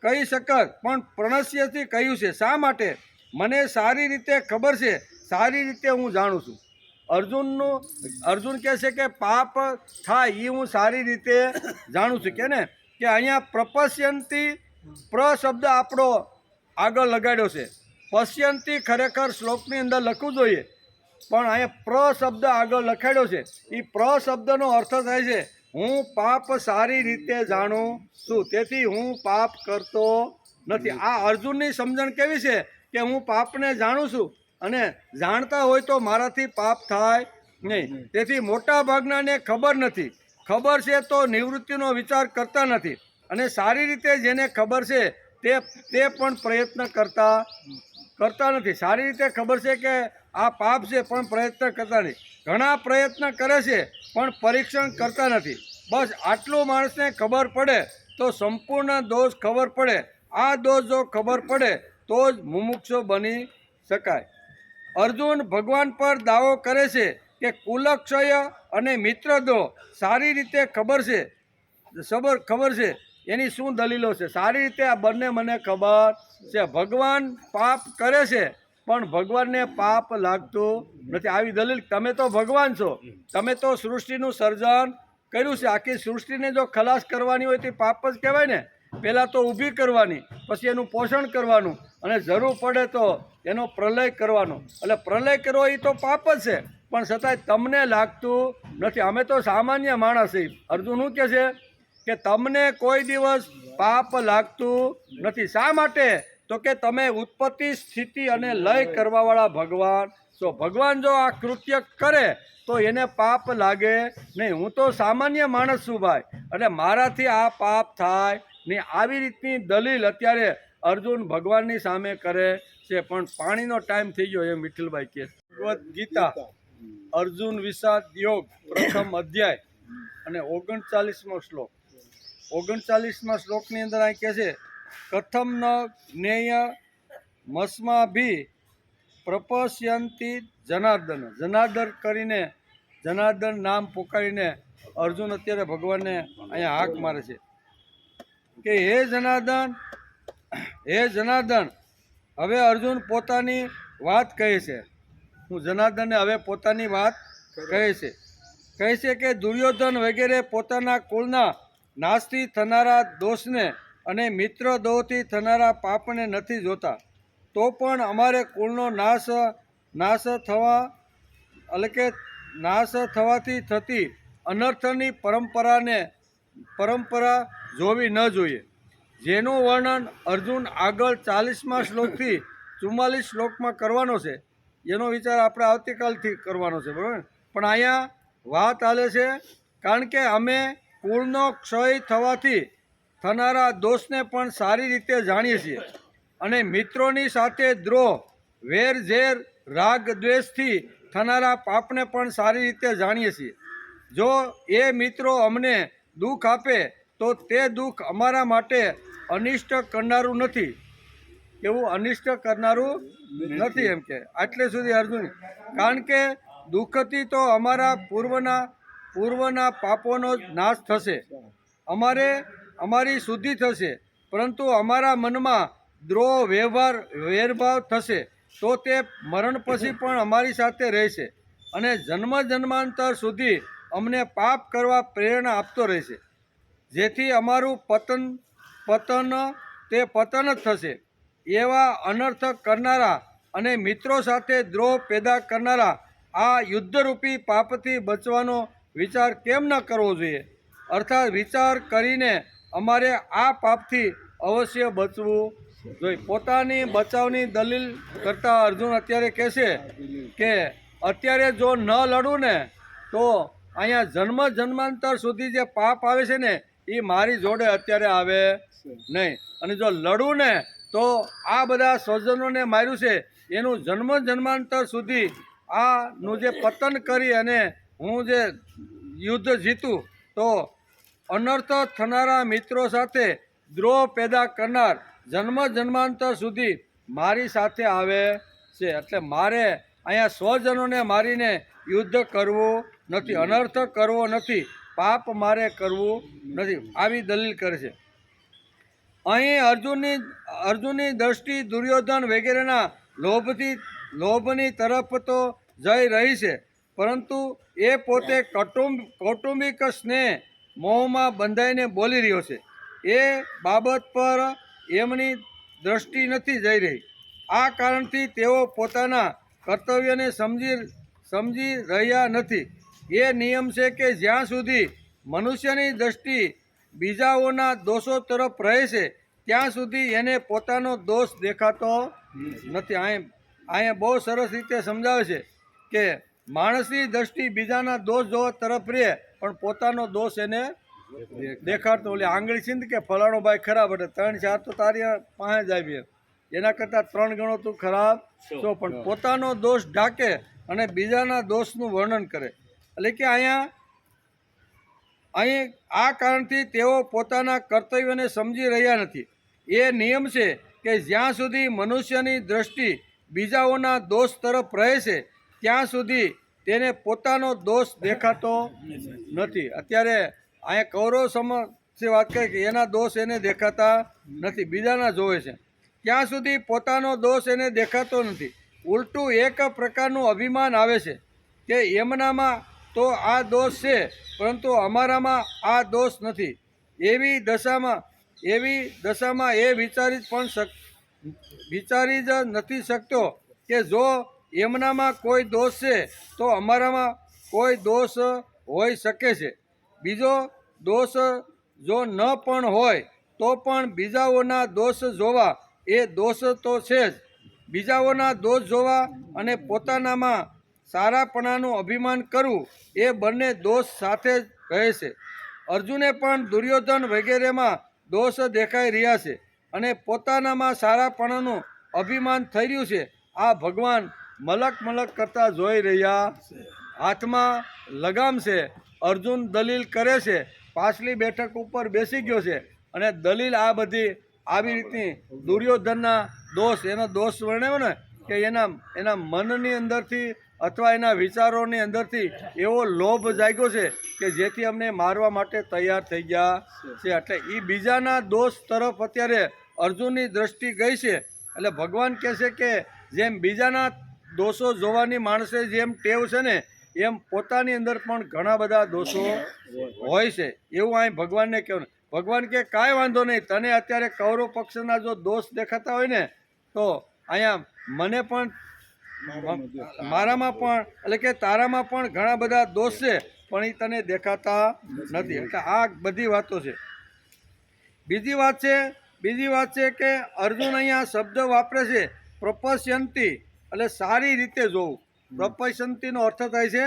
કહી શકત, પણ પ્રણશ્યથી કહ્યું છે. શા માટે? મને સારી રીતે ખબર છે, સારી રીતે હું જાણું છું. અર્જુન કહે છે કે પાપ થાય એ હું સારી રીતે જાણું છું. કે ને કે અહીંયા પ્રપશ્યંતી શબ્દ આપણો આગળ લગાડ્યો છે. પશ્યંતી ખરેખર શ્લોકની અંદર લખવું જોઈએ, પણ અહીંયા શબ્દ આગળ લખાડ્યો છે. એ શબ્દનો અર્થ થાય છે હું પાપ સારી રીતે જાણું છું, તેથી હું પાપ કરતો નથી. આ અર્જુનની સમજણ કેવી છે કે હું પાપને જાણું છું, અને જાણતા હોય તો મારાથી પાપ થાય નહીં. તેથી મોટા ભાગનાને ખબર નથી. ખબર છે તો નિવૃત્તિનો વિચાર કરતા નથી. અને સારી રીતે જેને ખબર છે તે પણ પ્રયત્ન કરતા નથી. સારી રીતે ખબર છે કે આ પાપ છે, પણ પ્રયત્ન કરતા નથી. ઘણા પ્રયત્ન કરે છે પણ પરીક્ષણ કરતા નથી. બસ આટલું માણસને ખબર પડે તો સંપૂર્ણ દોષ ખબર પડે. આ દોષ જો ખબર પડે તો જ મુમુક્ષુ બની શકાય. અર્જુન ભગવાન પર દાવો કરે છે કે કુલક્ષય અને મિત્રદ્રોહ સારી રીતે ખબર છે. એની શું દલીલો છે? સારી રીતે આ બંને મને ખબર છે. ભગવાન પાપ કરે છે, પણ ભગવાનને પાપ લાગતું નથી. આવી દલીલ, તમે તો ભગવાન છો, તમે તો સૃષ્ટિનું સર્જન કર્યું છે. આખી સૃષ્ટિને જો ખલાસ કરવાની હોય તો પાપ જ કહેવાય ને. પહેલાં તો ઊભી કરવાની, પછી એનું પોષણ કરવાનું, અને જરૂર પડે તો એનો પ્રલય કરવાનો. એટલે પ્રલય કરવો એ તો પાપ જ છે, પણ છતાંય તમને લાગતું નથી. અમે તો સામાન્ય માણસ છીએ. અર્જુન શું કહે છે કે તમને કોઈ દિવસ પાપ લાગતું નથી. શા માટે? તો કે તમે ઉત્પત્તિ, સ્થિતિ અને લય કરવાવાળા ભગવાન છો. ભગવાન જો આ કૃત્ય કરે તો એને પાપ લાગે નહીં. હું તો સામાન્ય માણસ છું ભાઈ, એટલે મારાથી આ પાપ થાય નહીં. આવી રીતની દલીલ અત્યારે અર્જુન ભગવાનની સામે કરે છે. પણ પાણીનો ટાઈમ થઈ ગયો એમ વિઠ્ઠલભાઈ કહે. ભગવદ્ ગીતા અર્જુન વિષાદ યોગ પ્રથમ અધ્યાય અને 39મો શ્લોક. 39મા શ્લોકની અંદર અહીં કહે છે, કથમ ન જ્ઞેય મસ્માભી પ્રપશ્યંતી જનાર્દન. જનાર્દન નામ પોકારીને અર્જુન અત્યારે ભગવાનને અહીંયા હાક મારે છે. કે હે જનાર્દન હવે અર્જુન પોતાની વાત કહે છે. હું જનાર્દનને હવે પોતાની વાત કહે છે કે દુર્યોધન વગેરે પોતાના કુળના નાશથી થનારા દોષને અને મિત્ર દોહથી થનારા પાપને નથી જોતા. તો પણ અમારે કુળનો નાશ થવાથી થતી અનર્થની પરંપરા જોવી ન જોઈએ, જેનું વર્ણન અર્જુન આગળ 40મા શ્લોકથી 44 શ્લોકમાં કરવાનો છે. એનો વિચાર આપણે આવતીકાલથી કરવાનો છે, બરાબર. પણ અહીંયા વાત ચાલે છે કારણ કે અમે કુળનો ક્ષય થવાથી થનારા દોષને પણ સારી રીતે જાણીએ છીએ અને મિત્રોની સાથે દ્રોહ, વેર ઝેર, રાગ દ્વેષથી થનારા પાપને પણ સારી રીતે જાણીએ છીએ. જો એ મિત્રો અમને દુઃખ આપે તો તે દુઃખ અમારા માટે અનિષ્ટ કરનારું નથી. એવું અનિષ્ટ કરનારું નથી એમ કે આટલે સુધી અર્જુન, કારણ કે દુઃખથી તો અમારા પૂર્વના પાપોનો નાશ થશે, અમારી શુદ્ધિ થશે, પરંતુ અમારા મનમાં દ્રોહ, વેરભાવ થશે તો તે મરણ પછી પણ અમારી સાથે રહેશે અને જન્મ જન્માંતર સુધી અમને પાપ કરવા પ્રેરણા આપતો રહેશે, જેથી અમારું પતન જ થશે. એવા અનર્થ કરનારા અને મિત્રો સાથે દ્રોહ પેદા કરનારા આ યુદ્ધરૂપી પાપથી બચવાનો વિચાર કેમ ન કરવો જોઈએ? અર્થાત વિચાર કરીને અમારે આ પાપથી અવશ્ય બચવું જોઈએ. પોતાની બચાવની દલીલ કરતા અર્જુન અત્યારે કહેશે કે અત્યારે જો ન લડું ને તો અહીંયા જન્મ જન્માંતર સુધી જે પાપ આવે છે ને એ મારી જોડે અત્યારે આવે નહીં, અને જો લડું ને તો આ બધા સ્વજનોને માર્યું છે એનું જન્મ જન્માંતર સુધી આનું જે પતન કરી અને હું જે યુદ્ધ જીતું તો અનર્થ થનારા મિત્રો સાથે દ્રોહ પેદા કરનાર જન્મ જન્માંતર સુધી મારી સાથે આવે છે. એટલે મારે અહીંયા સ્વજનોને મારીને યુદ્ધ કરવું નથી, અનર્થ કરવો નથી, પાપ મારે કરવું નથી, આવી દલીલ કરે છે. અહીં અર્જુનની દ્રષ્ટિ દુર્યોધન વગેરેના લોભની તરફ તો જઈ રહી છે, પરંતુ એ પોતે કૌટુંબિક સ્નેહ મોહમાં બંધાઈને બોલી રહ્યો છે. એ બાબત પર એમની દ્રષ્ટિ નથી જઈ રહી. આ કારણથી તેઓ પોતાના કર્તવ્યને સમજી રહ્યા નથી. એ નિયમ છે કે જ્યાં સુધી મનુષ્યની દ્રષ્ટિ બીજાઓના દોષો તરફ રહે છે ત્યાં સુધી એને પોતાનો દોષ દેખાતો નથી. અહીંયા બહુ સરસ રીતે સમજાવે છે કે માણસની દ્રષ્ટિ બીજાના દોષ જોવા તરફ રહે પણ પોતાનો દોષ એને દેખાડતો. ઓલી આંગળી છીંદ કે ફલાણો ભાઈ ખરાબ, એટલે 3-4 તો તારી પાસે જ આવી, એના કરતાં 3 ગણો તું ખરાબ છો, પણ પોતાનો દોષ ઢાંકે અને બીજાના દોષનું વર્ણન કરે. એટલે કે અહીં આ કારણથી તેઓ પોતાના કર્તવ્યને સમજી રહ્યા નથી. એ નિયમ છે કે જ્યાં સુધી મનુષ્યની દ્રષ્ટિ બીજાઓના દોષ તરફ રહે છે ત્યાં સુધી તેને પોતાનો દોષ દેખાતો નથી. અત્યારે અહીંયા કૌરવ સમક્ષ વાત કરી કે એના દોષ એને દેખાતા નથી, બીજાના જોવે છે. ત્યાં સુધી પોતાનો દોષ એને દેખાતો નથી. ઉલટું એક પ્રકારનું અભિમાન આવે છે કે એમનામાં તો આ દોષ છે પરંતુ અમારામાં આ દોષ નથી. એવી દશામાં એ વિચારી જ નથી શકતો કે જો એમનામાં કોઈ દોષ છે તો અમારામાં કોઈ દોષ હોઈ શકે છે. બીજો દોષ જો ન પણ હોય તો પણ બીજાઓના દોષ જોવા એ દોષ તો છે જ. બીજાઓના દોષ જોવા અને પોતાનામાં સારાપણાનું અભિમાન કરવું એ બંને દોષ સાથે જ રહે છે. અર્જુને પણ દુર્યોધન વગેરેમાં દોષ દેખાઈ રહ્યા છે અને પોતાનામાં સારાપણાનું અભિમાન થઈ રહ્યું છે. આ ભગવાન મલક કરતા જોઈ રહ્યા. હાથમાં લગામ છે, અર્જુન દલીલ કરે છે, પાછલી બેઠક ઉપર બેસી ગયો છે અને દલીલ આ બધી આવી રીતની દુર્યોધનના દોષ, એનો દોષ વર્ણવ્યો ને કે એના મનની અંદરથી અથવા એના વિચારોની અંદરથી એવો લોભ જાગ્યો છે કે જેથી અમને મારવા માટે તૈયાર થઈ ગયા છે. એટલે એ બીજાના દોષ તરફ અત્યારે અર્જુનની દ્રષ્ટિ ગઈ છે. એટલે ભગવાન કહે છે કે જેમ બીજાના દોષો જોવાની માણસે જેમ ટેવ છે ને એમ પોતાની અંદર પણ ઘણા બધા દોષો હોય છે, એવું અહીં ભગવાનને કહેવું. ભગવાન કે કાંઈ વાંધો નહીં, તને અત્યારે કૌરવ પક્ષના જો દોષ દેખાતા હોય ને તો અહીંયા મને પણ મારામાં પણ એટલે કે તારામાં પણ ઘણા બધા દોષ છે, પણ એ તને દેખાતા નથી. એટલે આ બધી વાતો છે. બીજી વાત છે કે અર્જુન અહીંયા શબ્દ વાપરે છે પ્રપશ્યંતી, એટલે સારી રીતે જોવું. પ્રપશ્યંતીનો અર્થ થાય છે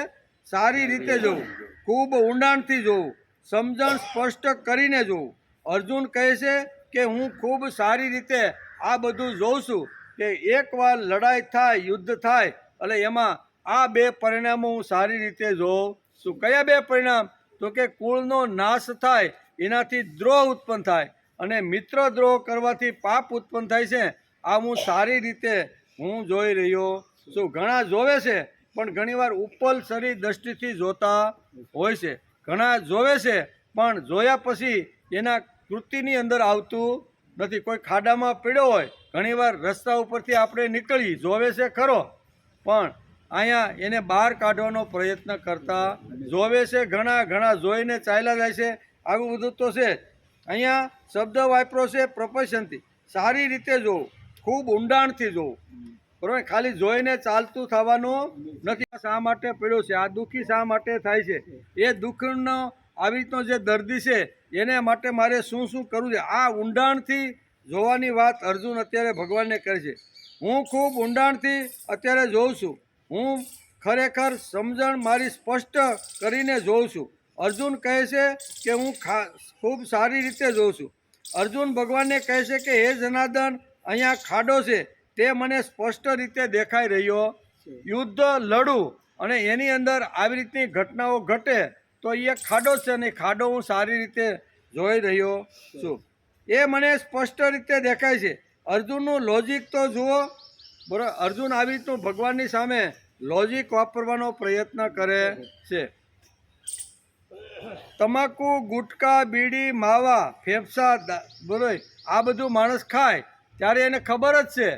સારી રીતે જોવું, ખૂબ ઊંડાણથી જોવું, સમજણ સ્પષ્ટ કરીને જોવું. અર્જુન કહે છે કે હું ખૂબ સારી રીતે આ બધું જોઉં છું કે એકવાર લડાઈ થાય, યુદ્ધ થાય, એટલે એમાં આ બે પરિણામો હું સારી રીતે જોઉં છું. કયા બે પરિણામ? તો કે કુળનો નાશ થાય એનાથી દ્રોહ ઉત્પન્ન થાય, અને મિત્ર દ્રોહ કરવાથી પાપ ઉત્પન્ન થાય છે. આ હું સારી રીતે હું જોઈ રહ્યો છું. ઘણા જોવે છે પણ ઘણીવાર ઉપલસરી દ્રષ્ટિથી જોતા હોય છે. ઘણા જોવે છે પણ જોયા પછી એના કૃતિની અંદર આવતું નથી. કોઈ ખાડામાં પડ્યો હોય, ઘણીવાર રસ્તા ઉપરથી આપણે નીકળી જોવે છે ખરો, પણ અહીંયા એને બહાર કાઢવાનો પ્રયત્ન કરતા જોવે છે. ઘણા જોઈને ચાલ્યા જાય છે. આવું બધું તો છે. અહીંયા શબ્દ વાપરો છે પ્રપશ્યંતી, સારી રીતે જોવું, ખૂબ ઊંડાણથી જોવું. બરાબર, ખાલી જોઈને ચાલતું થવાનું નથી. શા માટે પડ્યો છે, આ દુઃખી શા માટે થાય છે, એ દુઃખનો આવી રીતનો જે દર્દી છે એને માટે મારે શું શું કરવું છે, આ ઊંડાણથી જોવાની વાત અર્જુન અત્યારે ભગવાનને કરે છે. હું ખૂબ ઊંડાણથી અત્યારે જોઉં છું, હું ખરેખર સમજણ મારી સ્પષ્ટ કરીને જોઉં છું. અર્જુન કહે છે કે હું ખૂબ સારી રીતે જોઉં છું. અર્જુન ભગવાનને કહે છે કે હે જનાર્દન, અહીંયા ખાડો છે તે મને સ્પષ્ટ રીતે દેખાઈ રહ્યો. યુદ્ધ લડું અને એની અંદર આવી રીતની ઘટનાઓ ઘટે તો એ ખાડો છે, અને ખાડો હું સારી રીતે જોઈ રહ્યો છું. એ મને સ્પષ્ટ રીતે દેખાય છે. અર્જુનનું લોજિક તો જુઓ. બરાબર, અર્જુન આવી રીતનું ભગવાનની સામે લોજિક વાપરવાનો પ્રયત્ન કરે છે. તમાકુ, ગુટકા, બીડી, માવા, ફેફસા, બરોબર, આ બધું માણસ ખાય ત્યારે એને ખબર જ છે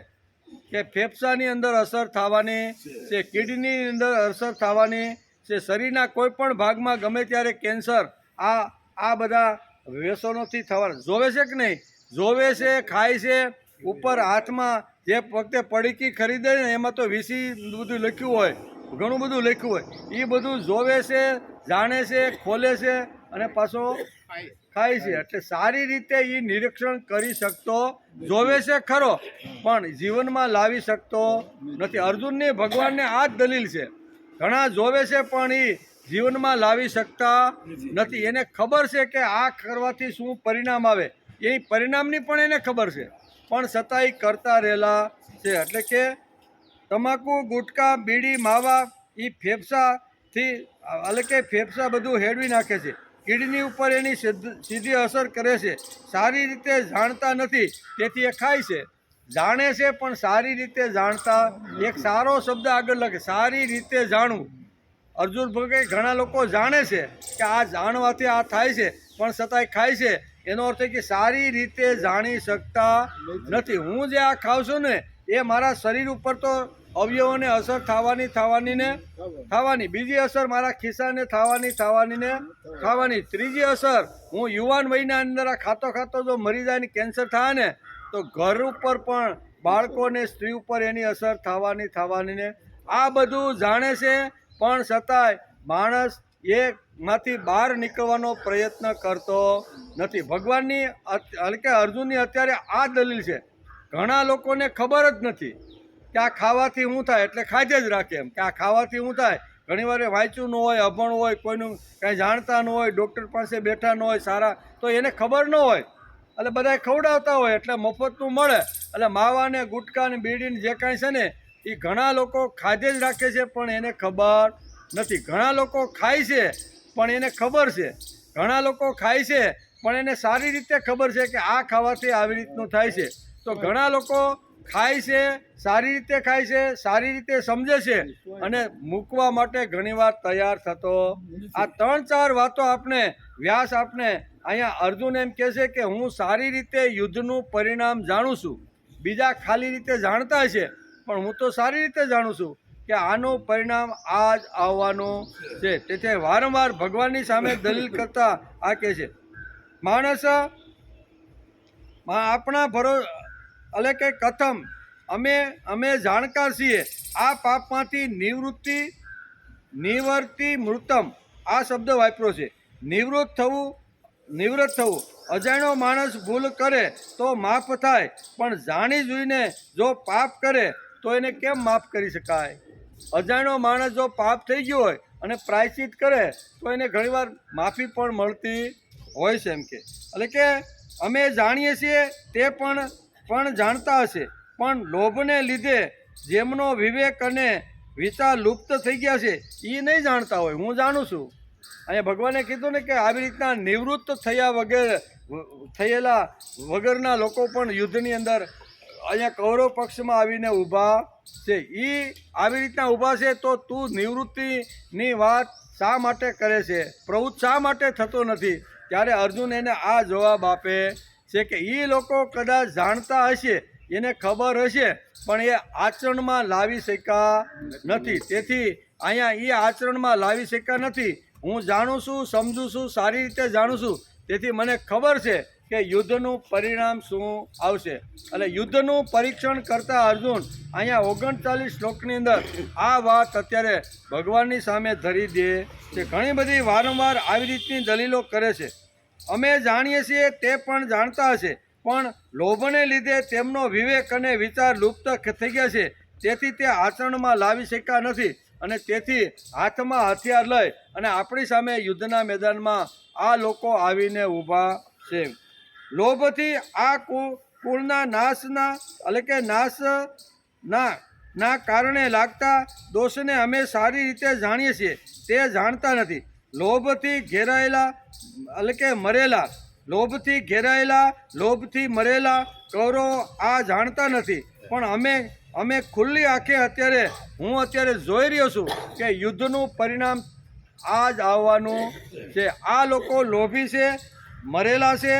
કે ફેફસાની અંદર અસર થવાની છે, કિડનીની અંદર અસર થવાની છે, શરીરના કોઈ પણ ભાગમાં ગમે ત્યારે કેન્સર, આ બધા વ્યસનોથી થવાના. જોવે છે કે નહીં? જોવે છે, ખાય છે. ઉપર હાથમાં જે વખતે પડીકી ખરીદે ને એમાં તો વીસી બધું લખ્યું હોય, ઘણું બધું લખ્યું હોય. એ બધું જોવે છે, જાણે છે, ખોલે છે અને પાછો ખાય છે. એટલે સારી રીતે એ નિરીક્ષણ કરી શકતો, જોવે છે ખરો પણ જીવનમાં લાવી શકતો નથી. અર્જુનની ભગવાનને આ જ દલીલ છે. ઘણા જોવે છે પણ એ જીવનમાં લાવી શકતા નથી. એને ખબર છે કે આ કરવાથી શું પરિણામ આવે, એ પરિણામની પણ એને ખબર છે, પણ છતાંય કરતા રહેલા છે. એટલે કે તમાકુ, ગુટકા, બીડી, માવા એ ફેફસાથી, એટલે કે ફેફસા બધું હેડવી નાખે છે, કિડની ઉપર એની સીધી અસર કરે છે. સારી રીતે જાણતા નથી તેથી એ ખાય છે. જાણે છે પણ સારી રીતે જાણતા, એક સારો શબ્દ આગળ લખે, સારી રીતે જાણવું. અર્જુન ભગવાન ઘણા લોકો જાણે છે કે આ જાણવાથી આ થાય છે પણ છતાંય ખાય છે. એનો અર્થ કે સારી રીતે જાણી શકતા નથી. હું જે આ ખાઉં છું ને એ મારા શરીર ઉપર તો અવયવોને અસર થવાની, બીજી અસર મારા ખિસ્સાને થવાની, ત્રીજી અસર હું યુવાન વયના અંદર આ ખાતો જો મરી જાય ને કેન્સર થાય ને તો ઘર ઉપર પણ, બાળકોને, સ્ત્રી ઉપર એની અસર થવાની ને. આ બધું જાણે છે પણ છતાંય માણસ એમાંથી બહાર નીકળવાનો પ્રયત્ન કરતો નથી. ભગવાનની એટલે કે અર્જુનની અત્યારે આ દલીલ છે. ઘણા લોકોને ખબર જ નથી કે આ ખાવાથી શું થાય, એટલે ખાધે જ રાખે એમ કે આ ખાવાથી શું થાય. ઘણીવાર વાંચ્યું ન હોય, અભણ હોય, કોઈનું કાંઈ જાણતા ન હોય, ડૉક્ટર પાસે બેઠા ન હોય સારા, તો એને ખબર ન હોય એટલે બધા ખવડાવતા હોય એટલે મફતનું મળે. એટલે માવા ને ગુટકા ને બીડીને જે કાંઈ છે ને એ ઘણા લોકો ખાધે જ રાખે છે પણ એને ખબર નથી. ઘણા લોકો ખાય છે પણ એને ખબર છે, ઘણા લોકો ખાય છે પણ એને સારી રીતે ખબર છે કે આ ખાવાથી આવી રીતનું થાય છે. તો ઘણા લોકો ખાય છે, સારી રીતે ખાય છે, સારી રીતે સમજે છે અને મૂકવા માટે ઘણીવાર તૈયાર થતો. આ 3-4 વાતો આપણે વ્યાસ આપણે અહીંયા અર્જુન એમ કહે છે કે હું સારી રીતે યુદ્ધનું પરિણામ જાણું છું. બીજા ખાલી રીતે જાણતા છે, પણ હું તો સારી રીતે જાણું છું કે આનું પરિણામ આ જ આવવાનું છે. તેથી વારંવાર ભગવાનની સામે દલીલ કરતા આ કહે છે માણસ આપણા એટલે કે કથમ અમે જાણકાર છીએ આ પાપમાંથી નિવૃત્તિ મૃતમ આ શબ્દ વાપર્યો છે. નિવૃત્ત થવું. અજાણ્યો માણસ ભૂલ કરે તો માફ થાય, પણ જાણી જોઈને જો પાપ કરે તો એને કેમ માફ કરી શકાય? અજાણ્યો માણસ જો પાપ થઈ ગયો હોય અને પ્રાયશ્ચિત કરે તો એને ઘણીવાર માફી પણ મળતી હોય છે. એમ કે એટલે કે અમે જાણીએ છીએ તે પણ જાણતા હશે, પણ લોભને લીધે જેમનો વિવેક અને વિચાર લુપ્ત થઈ ગયા છે એ નહીં જાણતા હોય. હું જાણું છું. અહીંયા ભગવાને કીધું ને કે આવી રીતના નિવૃત્ત થયેલા વગરના લોકો પણ યુદ્ધની અંદર અહીંયા કૌરવ પક્ષમાં આવીને ઊભા છે. એ આવી રીતના ઊભા છે તો તું નિવૃત્તિની વાત શા માટે કરે છે? પ્રવૃત્ત શા માટે થતો નથી? ત્યારે અર્જુન એને આ જવાબ આપે છે કે એ લોકો કદાચ જાણતા હશે, એને ખબર હશે, પણ એ આચરણમાં લાવી શક્યા નથી. તેથી અહીંયા એ આચરણમાં લાવી શક્યા નથી. હું જાણું છું, સમજું છું, સારી રીતે જાણું છું. તેથી મને ખબર છે કે યુદ્ધનું પરિણામ શું આવશે. એટલે યુદ્ધનું પરીક્ષણ કરતા અર્જુન અહીંયા 39 શ્લોકની અંદર આ વાત અત્યારે ભગવાનની સામે ધરી દે છે. ઘણી બધી વારંવાર આવી રીતની દલીલો કરે છે. અમે જાણીએ છીએ તે પણ જાણતા હશે, પણ લોભને લીધે તેમનો વિવેક અને વિચાર લુપ્ત થઈ ગયા છે. તેથી તે આચરણમાં લાવી શક્યા નથી અને તેથી હાથમાં હથિયાર લઈ અને આપણી સામે યુદ્ધના મેદાનમાં આ લોકો આવીને ઊભા છે. લોભથી આ કુળના નાશના કારણે લાગતા દોષને અમે સારી રીતે જાણીએ છીએ, તે જાણતા નથી. લોભથી મરેલા કૌરવો આ જાણતા નથી, પણ અમે ખુલ્લી આંખે હું અત્યારે જોઈ રહ્યો છું કે યુદ્ધનું પરિણામ આ જ આવવાનું છે. આ લોકો લોભી છે, મરેલા છે,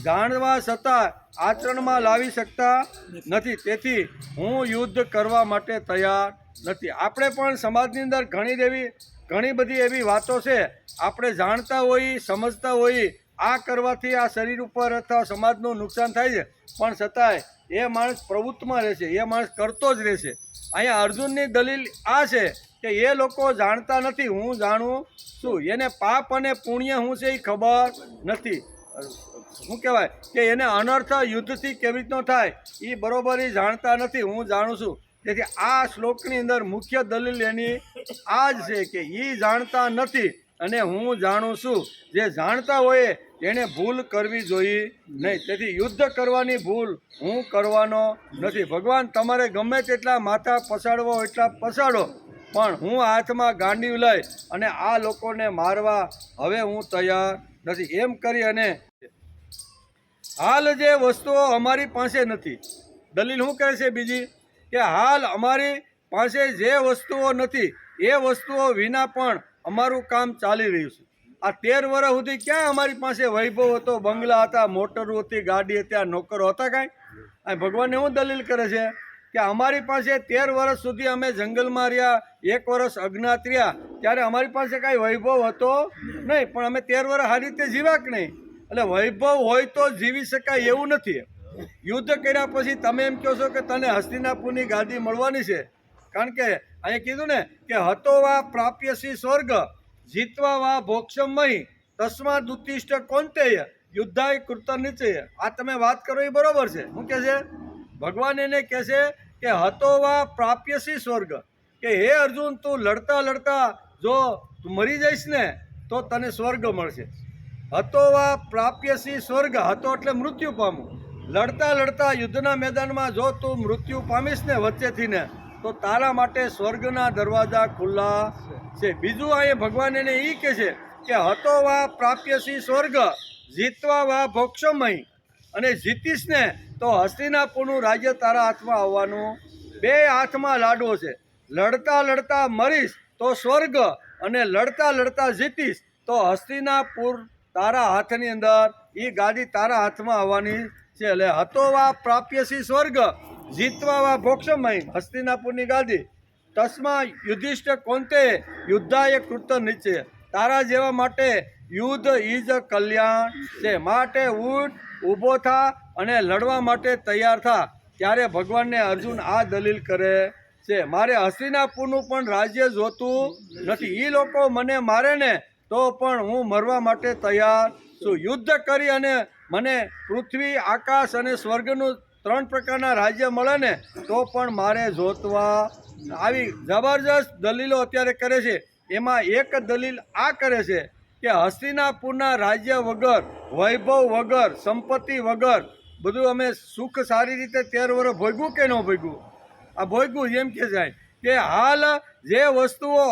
જાણવા છતાં આચરણમાં લાવી શકતા નથી. તેથી હું યુદ્ધ કરવા માટે તૈયાર નથી. આપણે પણ સમાજની અંદર ઘણી બધી એવી વાતો છે આપણે જાણતા હોઈએ, સમજતા હોઈએ, આ કરવાથી આ શરીર ઉપર અથવા સમાજનું નુકસાન થાય છે, પણ છતાંય એ માણસ પ્રવૃત્તિમાં રહેશે, એ માણસ કરતો જ રહેશે. અહીંયા અર્જુનની દલીલ આ છે કે એ લોકો જાણતા નથી, હું જાણું છું. એને પાપ અને પુણ્ય શું છે એ ખબર નથી. શું કહેવાય કે એને અનર્થ યુદ્ધથી કેવી રીતનો થાય એ બરોબર જાણતા નથી. હું જાણું છું. તેથી આ શ્લોકની અંદર મુખ્ય દલીલ એની આ જ છે કે એ જાણતા નથી અને હું જાણું છું. જે જાણતા હોય એને ભૂલ કરવી જોઈએ નહીં. તેથી યુદ્ધ કરવાની ભૂલ હું કરવાનો નથી. ભગવાન તમારે ગમે તેટલા માથા પસાડવો એટલા પસાડો, પણ હું હાથમાં ગાંડી લઈ અને આ લોકોને મારવા હવે હું તૈયાર નથી. એમ કરી અને હાલ જે વસ્તુઓ અમારી પાસે નથી, દલીલ શું કહે છે બીજી કે હાલ અમારી પાસે જે વસ્તુઓ નથી એ વસ્તુઓ વિના પણ અમારું કામ ચાલી રહ્યું છે. આ 13 વર્ષ સુધી ક્યાં અમારી પાસે વૈભવ હતો, બંગલા હતા, મોટરો હતી, ગાડી હતી, નોકરો હતા કાંઈ? આ ભગવાનને શું દલીલ કરે છે કે અમારી પાસે 13 વર્ષ સુધી અમે જંગલમાં રહ્યા, 1 વર્ષ અજ્ઞાત રહ્યા, ત્યારે અમારી પાસે કાંઈ વૈભવ હતો નહીં, પણ અમે 13 વર્ષ સારી રીતે જીવ્યા કે નહીં? એટલે વૈભવ હોય તો જીવી શકાય એવું નથી. યુદ્ધ કર્યા પછી તમે એમ કહો છો કે તને હસ્તિનાપુરની ગાદી મળવાની છે, કારણ કે અહીંયા કીધું ને કે હતો વા પ્રાપ્યસી સ્વર્ગ જીતવા વા ભોક્ષમય તસ્માદ ઉત્તિષ્ઠ કોંતેય યુદ્ધાય કૃત નિશ્ચય. આ તમે વાત કરો એ બરોબર છે. શું કહે છે ભગવાન? એને કહે છે કે હતો વા પ્રાપ્યસી સ્વર્ગ, કે હે અર્જુન તું લડતા જો મરી જઈશ ને તો તને સ્વર્ગ મળશે. હતો વા પ્રાપ્યસી સ્વર્ગ, હતો એટલે મૃત્યુ પામવું. લડતા યુદ્ધના મેદાનમાં જો તું મૃત્યુ પામીશ ને વચ્ચેથી ને તો તારા માટે સ્વર્ગના દરવાજા ખુલ્લા છે. બીજું અહીંયા ભગવાન એને એ કહે છે કે હતો વા પ્રાપ્યસી સ્વર્ગ જીતવા વા ભોક્ષમય, અને જીતીશ ને તો તો હસ્તિનાપુરનું રાજ્ય તારા હાથમાં આવવાનું. બે હાથમાં લાડવો છે. લડતા લડતા મરીશ તો સ્વર્ગ, અને લડતા લડતા જીતીશ તો હસ્તિનાપુર તારા હાથની અંદર, એ ગાદી તારા હાથમાં આવવાની છે. એટલે હતો વા પ્રાપ્યસી સ્વર્ગ, જીતવા વા ભોક્ષમય, હસ્તિનાપુરની ગાદી. તસ્મા યુધિષ્ઠ કોંતે યુદ્ધાય કૃત નીચે, તારા જેવા માટે યુદ્ધ ઇજ કલ્યાણ છે. માટે ઉઠ, ઊભો થા અને લડવા માટે તૈયાર થા. ત્યારે ભગવાનને અર્જુન આ દલીલ કરે છે, મારે હસ્તિનાપુરનું પણ રાજ્ય જોતું નથી. એ લોકો મને મારે ને તો પણ હું મરવા માટે તૈયાર છું. યુદ્ધ કરી અને મને પૃથ્વી, આકાશ અને સ્વર્ગનું 3 પ્રકારના રાજ્ય મળે ને તો પણ મારે જોતવા. આવી જબરજસ્ત દલીલો અત્યારે કરે છે. એમાં એક દલીલ આ કરે છે કે હસ્તિનાપુરના રાજ્ય વગર, વૈભવ વગર, સંપત્તિ વગર બધું અમે સુખ સારી રીતે 13 વર્ષ ભોગવું કે ન ભોગવું? આ ભોગવું. એમ કે જાય કે હાલ જે વસ્તુઓ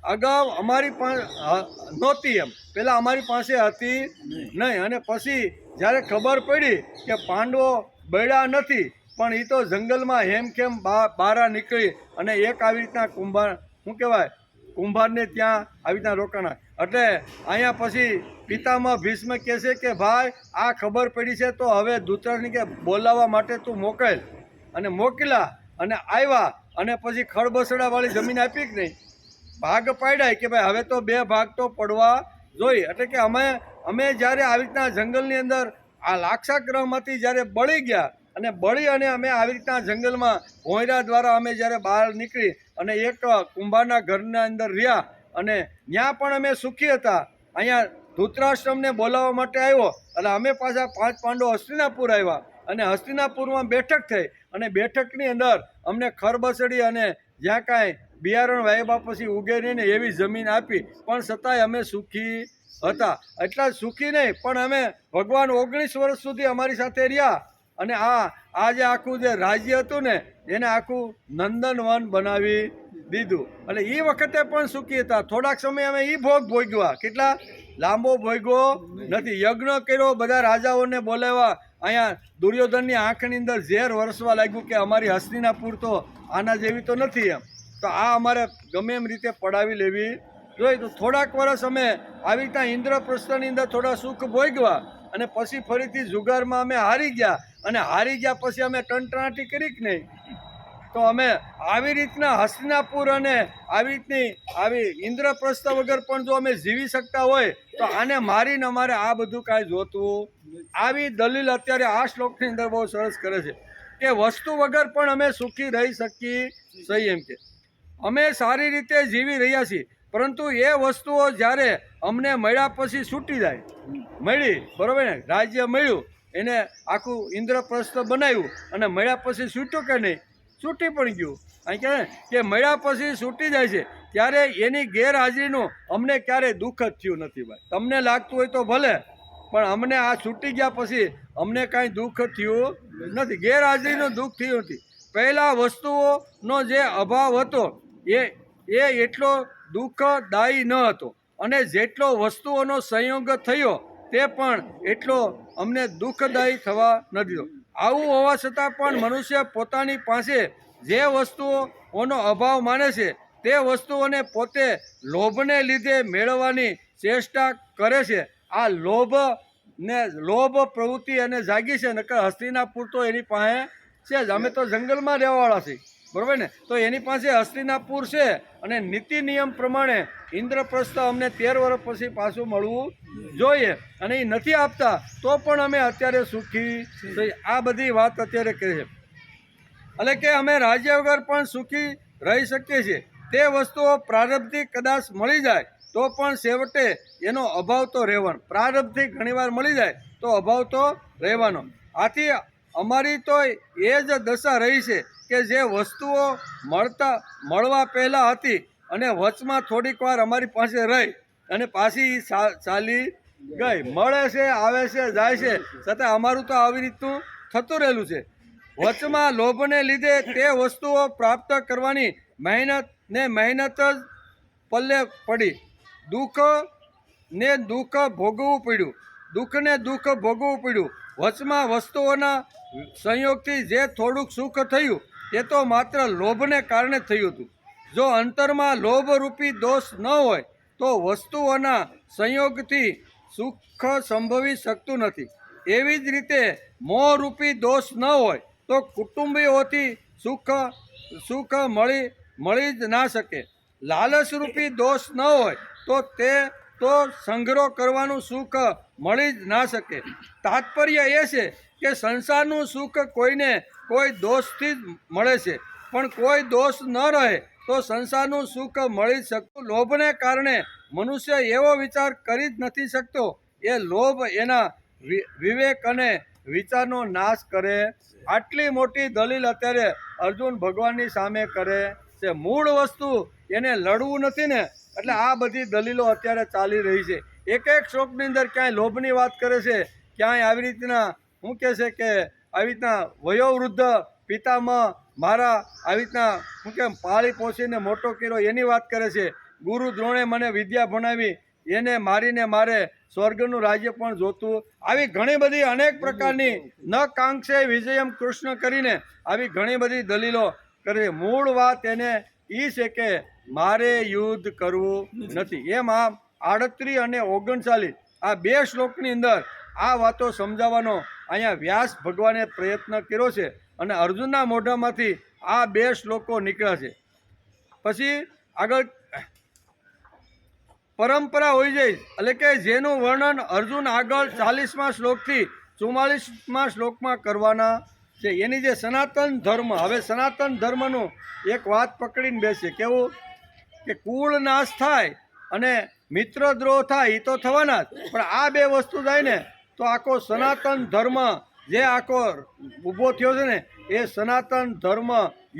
અગાઉ અમારી પાસે નહોતી, એમ પહેલાં અમારી પાસે હતી નહીં, અને પછી જ્યારે ખબર પડી કે પાંડવો બળ્યા નથી, પણ એ તો જંગલમાં હેમખેમ બારા નીકળી અને એક આવી રીતના કુંભારને ત્યાં આવી રીતના રોકાણા. એટલે અહીંયા પછી પિતામહ ભીષ્મ કહે છે કે ભાઈ આ ખબર પડી છે તો હવે ધૃતરાષ્ટ્રને કે બોલાવવા માટે તું મોકલ, અને મોકલ્યા અને આવ્યા, અને પછી ખડબસડાવાળી જમીન આપી કે નહીં, ભાગ પાડ્યા કે ભાઈ હવે તો 2 ભાગ તો પડવા જોઈએ. એટલે કે અમે જ્યારે આવી રીતના જંગલની અંદર આ લાક્ષાગ્રહમાંથી જ્યારે બળી ગયા, અને બળી અને અમે આવી રીતના જંગલમાં ભોંયરા દ્વારા અમે જ્યારે બહાર નીકળી અને એક કુંભારના ઘરના અંદર રહ્યા, અને ત્યાં પણ અમે સુખી હતા. અહીંયા ધૃતરાષ્ટ્ર અમને બોલાવવા માટે આવ્યો, એટલે અમે પાછા 5 પાંડવો હસ્તિનાપુર આવ્યા, અને હસ્તિનાપુરમાં બેઠક થઈ, અને બેઠકની અંદર અમને ખરબસડી અને જ્યાં કાંઈ બિયારણ વાવ્યા પછી ઉગે નહીં ને એવી જમીન આપી, પણ છતાંય અમે સુખી હતા. એટલા સુખી નહીં, પણ અમે ભગવાન 19 વર્ષ સુધી અમારી સાથે રહ્યા, અને આ જે આખું જે રાજ્ય હતું ને એને આખું નંદનવન બનાવી દીધું. એટલે એ વખતે પણ સુખી હતા. થોડાક સમય અમે એ ભોગવ્યા, કેટલા લાંબો ભોગવો નથી. યજ્ઞ કર્યો, બધા રાજાઓને બોલાવ્યા. અહીંયા દુર્યોધનની આંખની અંદર ઝેર વરસવા લાગ્યું કે અમારી હસ્તિનાપુર તો આના જેવી તો નથી, એમ તો આ અમારે ગમે એમ રીતે પડાવી લેવી જોઈએ. તો થોડાક વર્ષ અમે આવી રીતના ઇન્દ્રપ્રસ્થની અંદર થોડા સુખ ભોગવ્યા, અને પછી ફરીથી જુગારમાં અમે હારી ગયા, અને હારી ગયા પછી અમે ટણટણાટી કરી કે નહીં. તો અમે આવી રીતના હસ્તિનાપુર અને આવી ઇન્દ્રપ્રસ્થ વગર પણ જો અમે જીવી શકતા હોય તો આને મારીને અમારે આ બધું કાંઈ જોતું. આવી દલીલ અત્યારે આ શ્લોકની અંદર બહુ સરસ કરે છે કે વસ્તુ વગર પણ અમે સુખી રહી શકીએ સહી. એમ કે અમે સારી રીતે જીવી રહ્યા છીએ, પરંતુ એ વસ્તુઓ જ્યારે અમને મળ્યા પછી છૂટી જાય. મળી, બરાબર ને, રાજ્ય મળ્યું, એને આખું ઇન્દ્રપ્રસ્થ બનાવ્યું, અને મળ્યા પછી છૂટ્યું કે નહીં? છૂટી પણ ગયું. અહીં કહે કે મળ્યા પછી છૂટી જાય છે, ત્યારે એની ગેરહાજરીનું અમને ક્યારેય દુઃખ જ થયું નથી. ભાઈ તમને લાગતું હોય તો ભલે, પણ અમને આ છૂટી ગયા પછી અમને કાંઈ દુઃખ થયું નથી. ગેરહાજરીનું દુઃખ થયું નથી. પહેલાં વસ્તુઓનો જે અભાવ હતો એ એટલો દુઃખદાયી ન હતો, અને જેટલો વસ્તુઓનો સંયોગ થયો તે પણ એટલો અમને દુઃખદાયી થવા ન દીધો. આવું હોવા છતાં પણ મનુષ્ય પોતાની પાસે જે વસ્તુઓનો અભાવ માને છે તે વસ્તુઓને પોતે લોભને લીધે મેળવવાની ચેષ્ટા કરે છે. આ લોભ પ્રવૃત્તિ એને જાગી છે. નકર હસ્તિનાપુર તો એની પાસે છે જ. અમે તો જંગલમાં રહેવાવાળા છીએ, બરાબર ને, તો એની પાસે હસ્તિનાપુર છે, અને નીતિ નિયમ પ્રમાણે ઇન્દ્રપ્રસ્થ અમને 13 વર્ષ પછી પાછું મળવું જોઈએ, અને એ નથી આપતા તો પણ અમે અત્યારે સુખી. આ બધી વાત અત્યારે કહે છે. એટલે કે અમે રાજ્ય વગર પણ સુખી રહી શકીએ છીએ. તે વસ્તુઓ પ્રારબ્ધિક કદાચ મળી જાય તો પણ છેવટે એનો અભાવ તો રહેવાનો. પ્રારબ્ધિક ઘણીવાર મળી જાય તો અભાવ તો રહેવાનો. આથી અમારી તો એ જ દશા રહી છે કે જે વસ્તુઓ મળવા પહેલાં હતી, અને વચમાં થોડીક વાર અમારી પાસે રહી અને પાછી ચાલી ગઈ. મળે છે, આવે છે, જાય છે, છતાં અમારું તો આવી રીતનું થતું રહેલું છે. વચમાં લોભને લીધે તે વસ્તુઓ પ્રાપ્ત કરવાની મહેનત જ પલ્લે પડી. દુઃખ ભોગવવું પડ્યું. દુઃખને દુઃખ ભોગવવું પડ્યું. વચમાં વસ્તુઓના સંયોગથી જે થોડુંક સુખ થયું તે તો માત્ર લોભને કારણે થયું હતું. જો અંતરમાં લોભરૂપી દોષ ન હોય તો વસ્તુઓના સંયોગથી સુખ સંભવી શકતું નથી. એવી જ રીતે મોહરૂપી દોષ ન હોય તો કુટુંબીઓથી સુખ મળી જ ના શકે. લાલચરૂપી દોષ ન હોય તો સંગ્રહ કરવાનું સુખ મળી જ ના શકે. તાત્પર્ય એ છે કે સંસારનું સુખ કોઈને કોઈ દોષથી જ મળે છે, પણ કોઈ દોષ ન રહે તો સંસારનું સુખ મળી શકતું. લોભને કારણે મનુષ્ય એવો વિચાર કરી જ નથી શકતો. એ લોભ એના વિવેક અને વિચારનો નાશ કરે. આટલી મોટી દલીલ અત્યારે અર્જુન ભગવાનની સામે કરે છે. મૂળ વસ્તુ એને લડવું નથી ને, એટલે આ બધી દલીલો અત્યારે ચાલી રહી છે. એક એક શ્લોકની અંદર ક્યાંય લોભની વાત કરે છે, ક્યાંય આવી રીતના શું કહે છે કે આવી રીતના વયોવૃદ્ધ પિતામહ મારા આવી રીતના શું કે પાળી પોષીને મોટો કર્યો એની વાત કરે છે. ગુરુ દ્રોણે મને વિદ્યા ભણાવી, એને મારીને મારે સ્વર્ગનું રાજ્ય પણ જોતું. આવી ઘણી બધી અનેક પ્રકારની ન કાંક્ષે વિજયમ કૃષ્ણ કરીને આવી ઘણી બધી દલીલો કરે. મૂળ વાત એને એ છે કે મારે યુદ્ધ કરવું નથી. એમ આ 38 અને 39 આ 2 શ્લોકની અંદર આ વાતો સમજાવવાનો અહીંયા વ્યાસ ભગવાને પ્રયત્ન કર્યો છે અને અર્જુનના મોઢામાંથી આ 2 શ્લોકો નીકળ્યા છે. પછી આગળ પરંપરા હોઈ જાય એટલે કે જેનું વર્ણન અર્જુન આગળ 40મા શ્લોકથી 44મા શ્લોકમાં કરવાના છે. એની જે સનાતન ધર્મ, હવે સનાતન ધર્મનું એક વાત પકડીને બેસે કેવું કે કુળ નાશ થાય અને મિત્ર દ્રોહ થાય એ તો થવાના જ, પણ આ 2 વસ્તુ થાય ને તો આખો સનાતન ધર્મ જે આખો ઊભો થયો છે ને એ સનાતન ધર્મ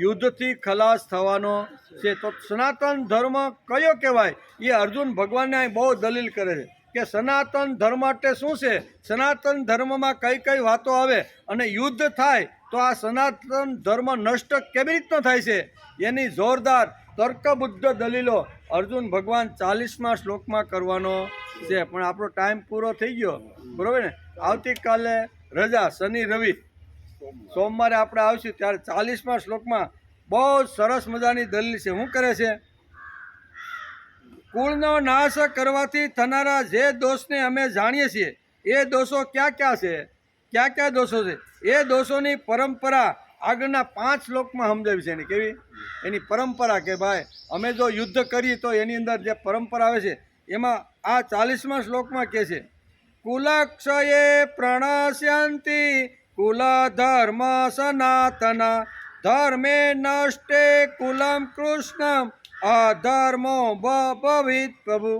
યુદ્ધથી ખલાસ થવાનો છે. તો સનાતન ધર્મ કયો કહેવાય એ અર્જુન ભગવાનને બહુ દલીલ કરે છે કે સનાતન ધર્મ એટલે શું છે, સનાતન ધર્મમાં કઈ કઈ વાતો આવે અને યુદ્ધ થાય તો આ સનાતન ધર્મ નષ્ટ કેવી રીતના થાય છે એની જોરદાર તર્કબુદ્ધ દલીલો અર્જુન ભગવાન 40મા શ્લોકમાં કરવાનો છે. પણ આપણો ટાઈમ પૂરો થઈ ગયો, બરોબર ને. આવતીકાલે રજા, શનિ રવિ, સોમવારે આપણે આવશું ત્યારે 40મા શ્લોકમાં બહુ સરસ મજાની દલીલ છે. શું કરે છે? કુળનો નાશ કરવાથી થનારા જે દોષને અમે જાણીએ છીએ એ દોષો ક્યાં ક્યાં છે, ક્યાં ક્યાં દોષો છે એ દોષોની પરંપરા આગળના 5 શ્લોકમાં સમજાવી છે. એની કેવી એની પરંપરા કે ભાઈ અમે જો યુદ્ધ કરીએ તો એની અંદર જે પરંપરા આવે છે એમાં આ 40મા શ્લોકમાં કહે છે કુલક્ષયે પ્રણશ્યંતિ કુલ ધર્મ સનાતના ધર્મે નષ્ટે કુલમ કૃષ્ણમ અધર્મો ભવિત. પ્રભુ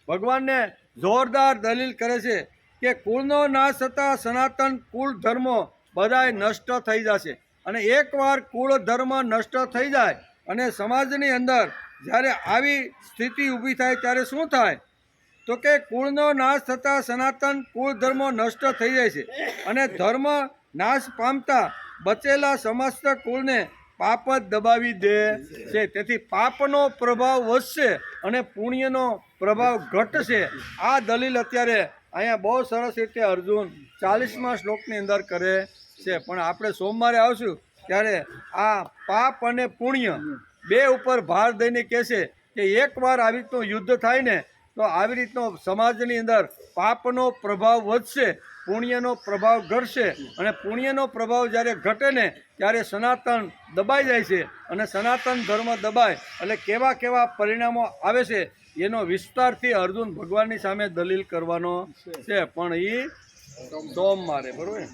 ભગવાનને જોરદાર દલીલ કરે છે કે કુળનો નાશ થતાં સનાતન કુળ ધર્મો બધાય નષ્ટ થઈ જશે. અને એકવાર કુળ ધર્મ નષ્ટ થઈ જાય અને સમાજની અંદર જ્યારે આવી સ્થિતિ ઊભી થાય ત્યારે શું થાય તો કે કુળનો નાશ થતાં સનાતન કુળ ધર્મો નષ્ટ થઈ જાય છે અને ધર્મ નાશ પામતા બચેલા સમસ્ત કુળને પાપ જ દબાવી દે છે. તેથી પાપનો પ્રભાવ વધશે અને પુણ્યનો પ્રભાવ ઘટશે. આ દલીલ અત્યારે અહીંયા બહુ સરસ રીતે અર્જુન 40મા શ્લોકની અંદર કરે છે. પણ આપણે સોમવારે આવશું ત્યારે આ પાપ અને પુણ્ય 2 ઉપર ભાર દઈને કહેશે કે એકવાર આવી રીતનું યુદ્ધ થાય ને તો આવી રીતનો સમાજની અંદર પાપનો પ્રભાવ વધશે, પુણ્યનો પ્રભાવ ઘટશે અને પુણ્યનો પ્રભાવ જ્યારે ઘટે ને ત્યારે સનાતન દબાઈ જાય છે અને સનાતન ધર્મ દબાય એટલે કેવા કેવા પરિણામો આવે છે એનો વિસ્તારથી અર્જુન ભગવાનની સામે દલીલ કરવાનો છે. પણ એ સોમવારે, બરોબર.